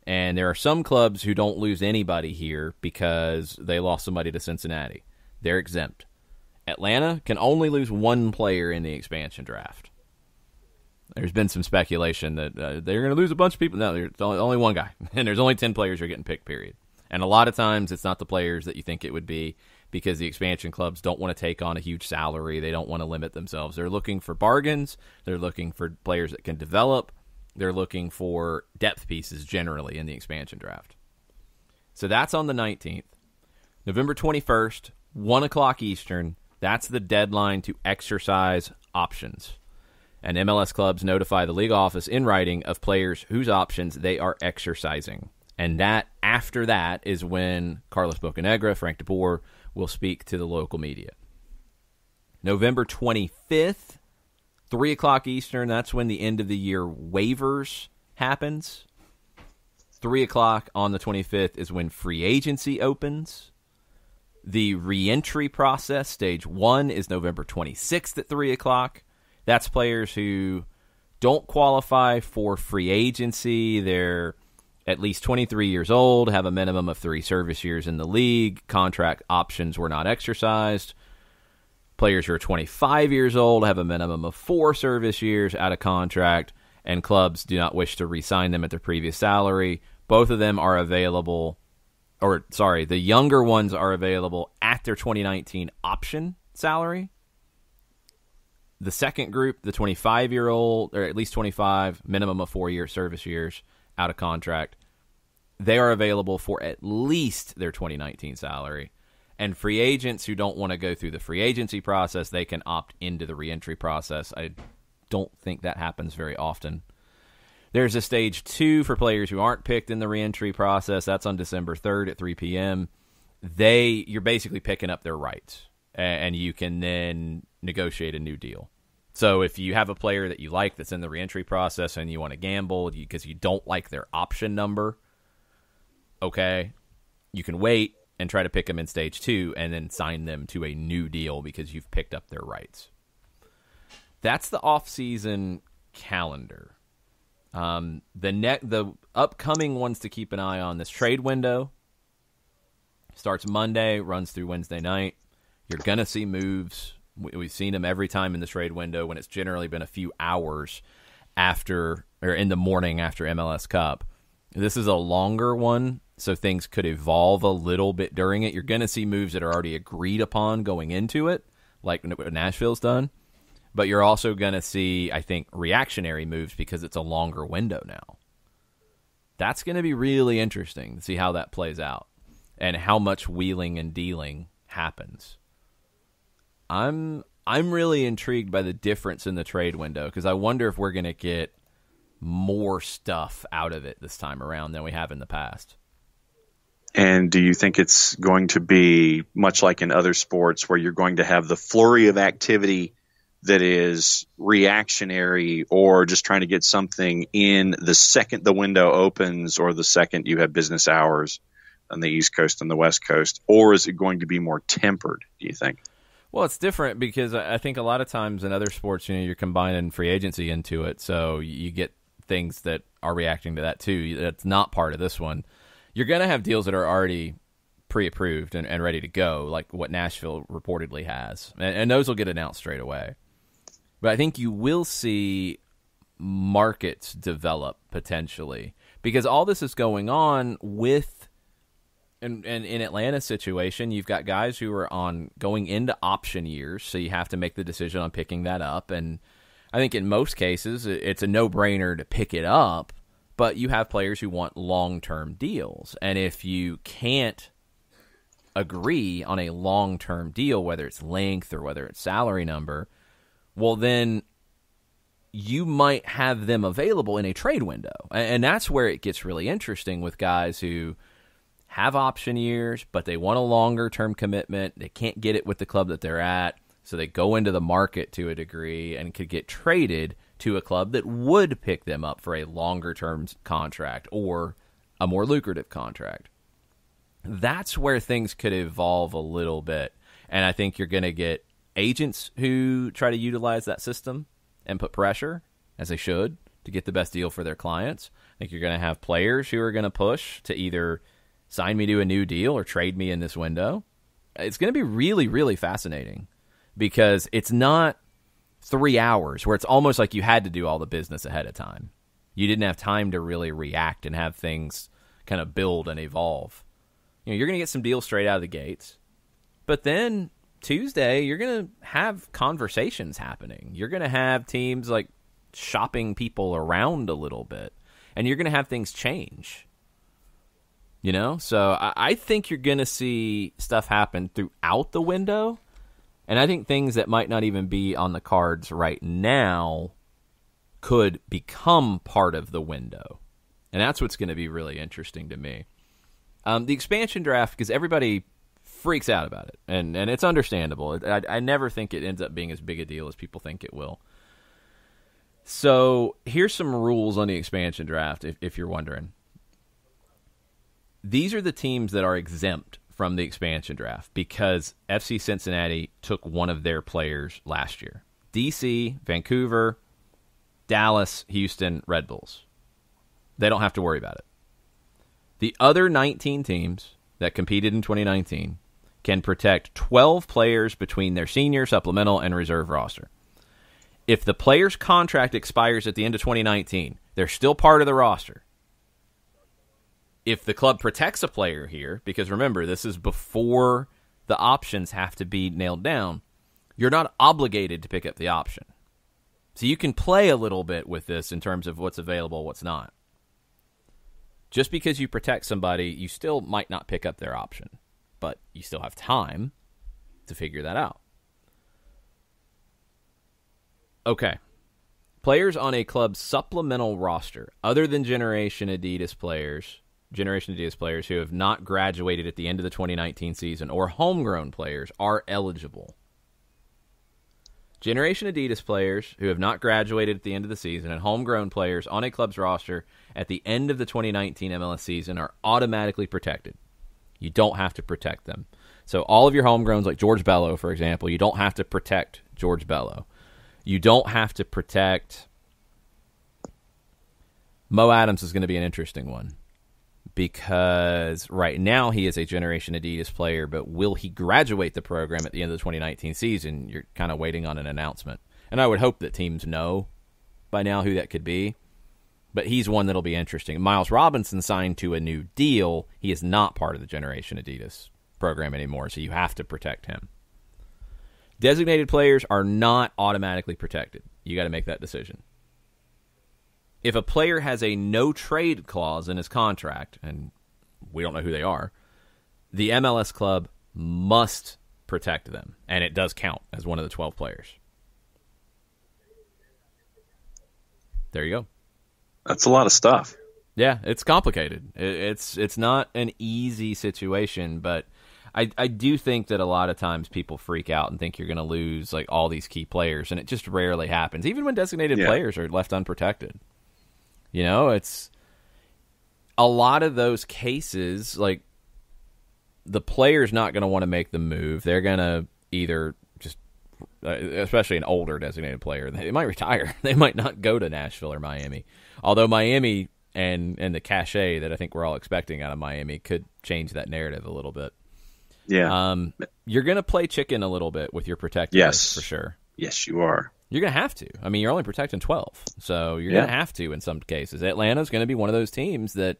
And there are some clubs who don't lose anybody here because they lost somebody to Cincinnati. They're exempt. Atlanta can only lose one player in the expansion draft. There's been some speculation that they're going to lose a bunch of people. No, there's only one guy. And there's only 10 players who are getting picked, period. And a lot of times it's not the players that you think it would be because the expansion clubs don't want to take on a huge salary. They don't want to limit themselves. They're looking for bargains. They're looking for players that can develop. They're looking for depth pieces generally in the expansion draft. So that's on the 19th. November 21st, 1 o'clock Eastern, that's the deadline to exercise options. And MLS clubs notify the league office in writing of players whose options they are exercising. And that after that is when Carlos Bocanegra, Frank de Boer, will speak to the local media. November 25th, 3 o'clock Eastern, that's when the end of the year waivers happens. 3 o'clock on the 25th is when free agency opens. The reentry process, stage 1, is November 26th at 3 o'clock. That's players who don't qualify for free agency. They're at least 23 years old, have a minimum of 3 service years in the league. Contract options were not exercised. Players who are 25 years old have a minimum of 4 service years out of contract, and clubs do not wish to re-sign them at their previous salary. Both of them are available, the younger ones are available at their 2019 option salary. The second group, the 25-year-old, or at least 25, minimum of 4 service years out of contract, they are available for at least their 2019 salary. And free agents who don't want to go through the free agency process, they can opt into the reentry process. I don't think that happens very often. There's a stage 2 for players who aren't picked in the reentry process. That's on December 3rd at 3 p.m. You're basically picking up their rights, and you can then negotiate a new deal. So if you have a player that you like that's in the reentry process and you want to gamble because you don't like their option number, okay, you can wait and try to pick them in stage 2 and then sign them to a new deal because you've picked up their rights. That's the off-season calendar. The upcoming ones to keep an eye on, this trade window starts Monday, runs through Wednesday night. You're going to see moves. We've seen them every time in the trade window when it's generally been a few hours after, or in the morning after MLS Cup. This is a longer one, so things could evolve a little bit during it. You're going to see moves that are already agreed upon going into it, like what Nashville's done. But you're also going to see, I think, reactionary moves because it's a longer window now. That's going to be really interesting to see how that plays out and how much wheeling and dealing happens. I'm really intrigued by the difference in the trade window because I wonder if we're going to get more stuff out of it this time around than we have in the past. And do you think it's going to be much like in other sports where you're going to have the flurry of activity that is reactionary or just trying to get something in the second the window opens or the second you have business hours on the East Coast and the West Coast? Or is it going to be more tempered, do you think? Well, it's different because I think a lot of times in other sports, you're combining free agency into it, so you get things that are reacting to that too. That's not part of this one. You're going to have deals that are already pre-approved and ready to go, like what Nashville reportedly has, and those will get announced straight away. But I think you will see markets develop potentially because all this is going on with. And in Atlanta's situation, you've got guys who are going into option years, so you have to make the decision on picking that up. And I think in most cases, it's a no-brainer to pick it up, but you have players who want long-term deals. And if you can't agree on a long-term deal, whether it's length or whether it's salary number, well, then you might have them available in a trade window. And that's where it gets really interesting with guys who have option years, but they want a longer-term commitment. They can't get it with the club that they're at, so they go into the market to a degree and could get traded to a club that would pick them up for a longer-term contract or a more lucrative contract. That's where things could evolve a little bit. And I think you're going to get agents who try to utilize that system and put pressure, as they should, to get the best deal for their clients. I think you're going to have players who are going to push to either sign me to a new deal or trade me in this window. It's going to be really, really fascinating because it's not 3 hours where it's almost like you had to do all the business ahead of time. You didn't have time to really react and have things kind of build and evolve. You're going to get some deals straight out of the gates, but then Tuesday, you're going to have conversations happening. You're going to have teams like shopping people around a little bit, and you're going to have things change. So I think you're going to see stuff happen throughout the window, and I think things that might not even be on the cards right now could become part of the window, and that's what's going to be really interesting to me. The expansion draft, because everybody freaks out about it, and it's understandable. I never think it ends up being as big a deal as people think it will. So here's some rules on the expansion draft, if you're wondering. These are the teams that are exempt from the expansion draft because FC Cincinnati took one of their players last year. DC, Vancouver, Dallas, Houston, Red Bulls. They don't have to worry about it. The other 19 teams that competed in 2019 can protect 12 players between their senior, supplemental, and reserve roster. If the player's contract expires at the end of 2019, they're still part of the roster. If the club protects a player here, because remember, this is before the options have to be nailed down, you're not obligated to pick up the option. So you can play a little bit with this in terms of what's available, what's not. Just because you protect somebody, you still might not pick up their option, but you still have time to figure that out. Okay. Players on a club's supplemental roster, other than Generation Adidas players who have not graduated at the end of the 2019 season, or homegrown players, are eligible. Generation Adidas players who have not graduated at the end of the season and homegrown players on a club's roster at the end of the 2019 MLS season are automatically protected. You don't have to protect them. So all of your homegrowns, like George Bello, for example, you don't have to protect George Bello. You don't have to protect... Mo Adams is going to be an interesting one because right now he is a Generation Adidas player, but will he graduate the program at the end of the 2019 season? You're kind of waiting on an announcement. And I would hope that teams know by now who that could be, but he's one that'll be interesting. Miles Robinson signed to a new deal. He is not part of the Generation Adidas program anymore, so you have to protect him. Designated players are not automatically protected. You got to make that decision. If a player has a no-trade clause in his contract, and we don't know who they are, the MLS club must protect them, and it does count as one of the 12 players. There you go. That's a lot of stuff. Yeah, it's complicated. It's not an easy situation, but I do think that a lot of times people freak out and think you're going to lose like all these key players, and it just rarely happens, even when designated players are left unprotected. It's a lot of those cases, like the player's not going to want to make the move. They're going to either just, especially an older designated player, they might retire. They might not go to Nashville or Miami. Although Miami and the cachet that I think we're all expecting out of Miami could change that narrative a little bit. Yeah. You're going to play chicken a little bit with your protected list, for sure. Yes, you are. You're going to have to. I mean, you're only protecting 12, so you're going to have to in some cases. Atlanta's going to be one of those teams that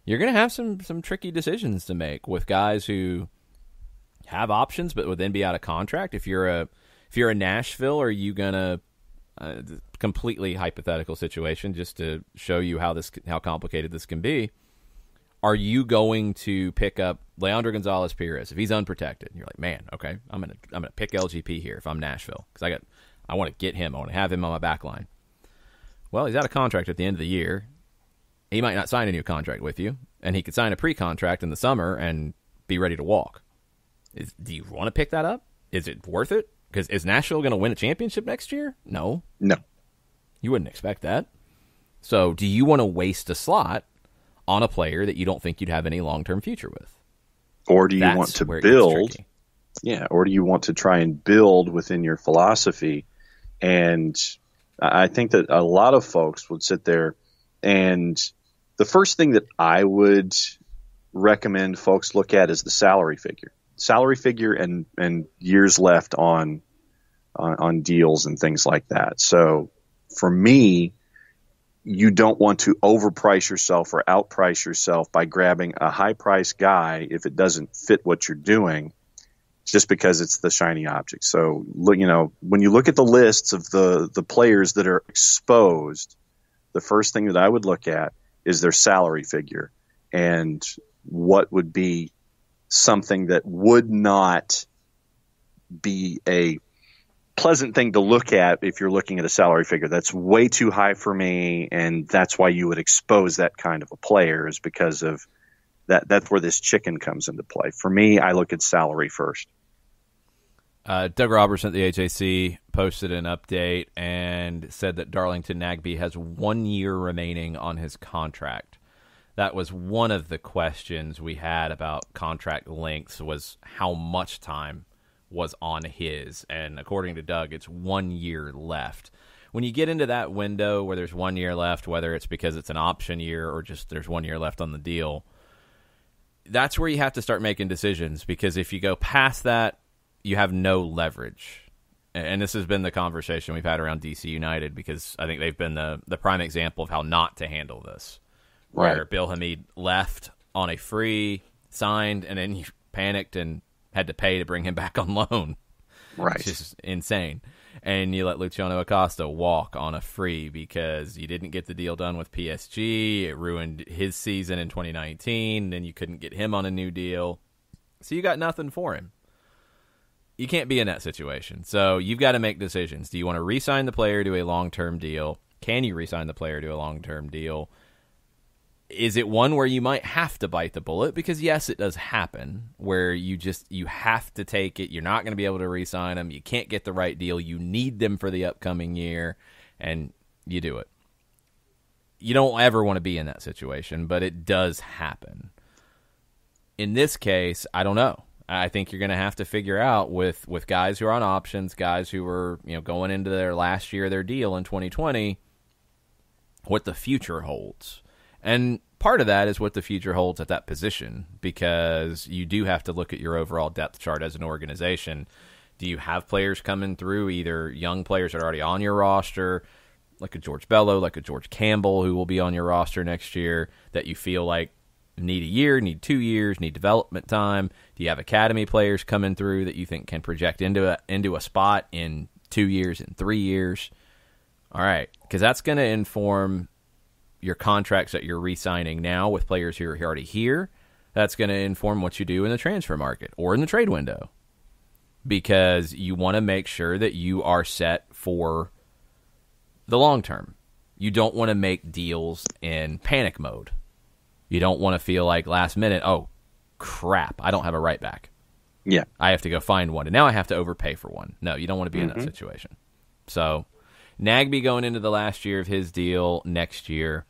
you're going to have some tricky decisions to make with guys who have options but would then be out of contract. If you're a Nashville, are you going to completely hypothetical situation just to show you how complicated this can be? Are you going to pick up Leandro Gonzalez Perez if he's unprotected? And you're like, man, okay, I'm gonna pick LGP here if I'm Nashville because I want to get him. I want to have him on my back line. Well, he's out of contract at the end of the year. He might not sign a new contract with you, and he could sign a pre-contract in the summer and be ready to walk. Do you want to pick that up? Is it worth it? Because is Nashville going to win a championship next year? No. You wouldn't expect that. So do you want to waste a slot on a player that you don't think you'd have any long-term future with? Or do you want to build? Yeah, or do you want to try and build within your philosophy? And I think that a lot of folks would sit there, and the first thing that I would recommend folks look at is the salary figure and years left on deals and things like that. So for me, you don't want to overprice yourself or outprice yourself by grabbing a high-priced guy if it doesn't fit what you're doing, just because it's the shiny object. So, when you look at the lists of the players that are exposed, the first thing that I would look at is their salary figure and what would be something that would not be a pleasant thing to look at if you're looking at a salary figure. That's way too high for me, and that's why you would expose that kind of a player, is because of that. That's where this chicken comes into play. For me, I look at salary first. Doug Robertson at the AJC posted an update and said that Darlington Nagbe has 1 year remaining on his contract. That was one of the questions we had about contract lengths, was how much time was on his. And according to Doug, it's 1 year left. When you get into that window where there's 1 year left, whether it's because it's an option year or just there's 1 year left on the deal, that's where you have to start making decisions, because if you go past that, you have no leverage. And this has been the conversation we've had around DC United, because I think they've been the prime example of how not to handle this. Right. Where Bill Hamid left on a free, signed, and then you panicked and had to pay to bring him back on loan. Right. Which is insane. And you let Luciano Acosta walk on a free because you didn't get the deal done with PSG. It ruined his season in 2019. Then you couldn't get him on a new deal. So you got nothing for him. You can't be in that situation. So you've got to make decisions. Do you want to re-sign the player to a long-term deal? Can you re-sign the player to a long-term deal? Is it one where you might have to bite the bullet? Because, yes, it does happen, where you have to take it. You're not going to be able to re-sign them. You can't get the right deal. You need them for the upcoming year, and you do it. You don't ever want to be in that situation, but it does happen. In this case, I don't know. I think you're going to have to figure out with guys who are on options, guys who are going into their last year of their deal in 2020, what the future holds. And part of that is what the future holds at that position, because you do have to look at your overall depth chart as an organization. Do you have players coming through, either young players that are already on your roster, like a George Bello, like a George Campbell, who will be on your roster next year, that you feel like need a year, need 2 years, need development time? Do you have academy players coming through that you think can project into a spot in 2 years and 3 years? All right, because that's going to inform your contracts that you're re-signing now with players who are already here. That's going to inform what you do in the transfer market or in the trade window, because you want to make sure that you are set for the long term. You don't want to make deals in panic mode. You don't want to feel like last minute, oh, crap, I don't have a right back. Yeah. I have to go find one, and now I have to overpay for one. No, you don't want to be in that situation. So Nagbe going into the last year of his deal next year.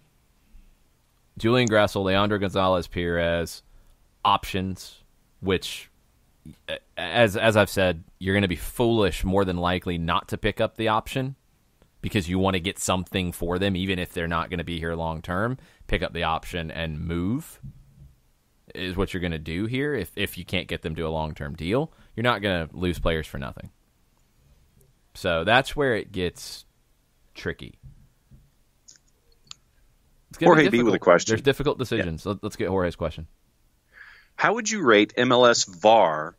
Julian Gressel, Leandro Gonzalez Perez, options, which, as I've said, you're going to be foolish more than likely not to pick up the option, because you want to get something for them, even if they're not going to be here long term. Pick up the option and move is what you're going to do here. If you can't get them to a long-term deal, you're not going to lose players for nothing. So that's where it gets tricky. Jorge B with a question. There's difficult decisions. Yeah. Let's get Jorge's question. How would you rate MLS VAR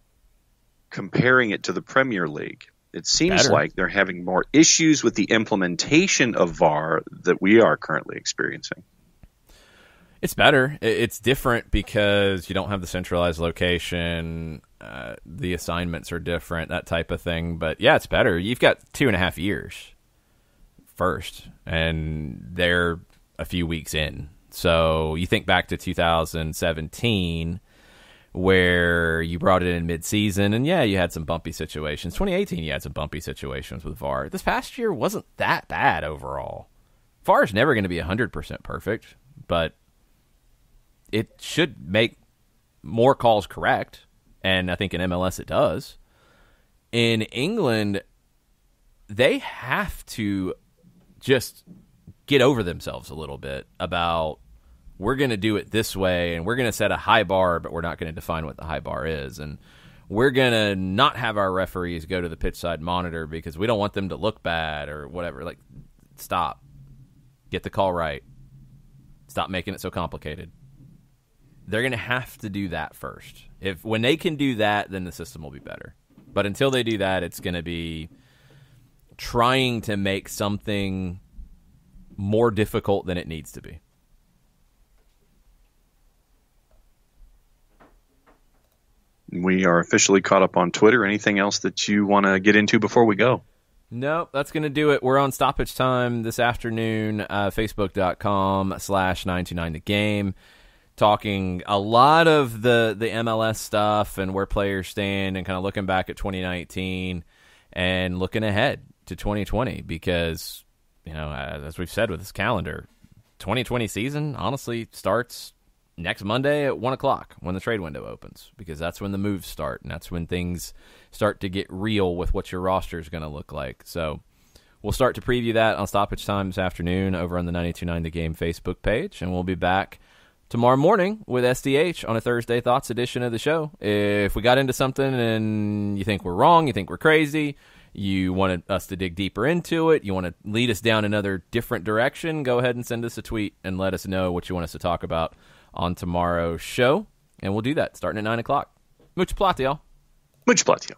comparing it to the Premier League? It seems like they're having more issues with the implementation of VAR that we are currently experiencing. It's better. It's different because you don't have the centralized location. The assignments are different, that type of thing. But, yeah, it's better. You've got 2.5 years first, and they're a few weeks in. So you think back to 2017 where you brought it in mid-season, and, yeah, you had some bumpy situations. 2018, you had some bumpy situations with VAR. This past year wasn't that bad overall. VAR is never going to be 100% perfect, but it should make more calls correct, and I think in MLS it does. In England, they have to just get over themselves a little bit about we're going to do it this way, and we're going to set a high bar, but we're not going to define what the high bar is. And we're going to not have our referees go to the pitch side monitor because we don't want them to look bad or whatever. Like, stop. Get the call right. Stop making it so complicated. They're going to have to do that first. When they can do that, then the system will be better. But until they do that, it's going to be trying to make something more difficult than it needs to be. We are officially caught up on Twitter. Anything else that you want to get into before we go? Nope, that's going to do it. We're on Stoppage Time this afternoon, Facebook.com/929thegame. Talking a lot of the MLS stuff and where players stand and kind of looking back at 2019 and looking ahead to 2020 because, as we've said with this calendar, 2020 season honestly starts next Monday at 1 o'clock when the trade window opens because that's when the moves start and that's when things start to get real with what your roster is going to look like. So we'll start to preview that on Stoppage Time this afternoon over on the 92.9 The Game Facebook page, and we'll be back tomorrow morning with SDH on a Thursday Thoughts edition of the show. If we got into something and you think we're wrong, you think we're crazy, you wanted us to dig deeper into it, you want to lead us down another different direction, go ahead and send us a tweet and let us know what you want us to talk about on tomorrow's show. And we'll do that starting at 9 o'clock. Mucho plata, y'all. Mucho plata.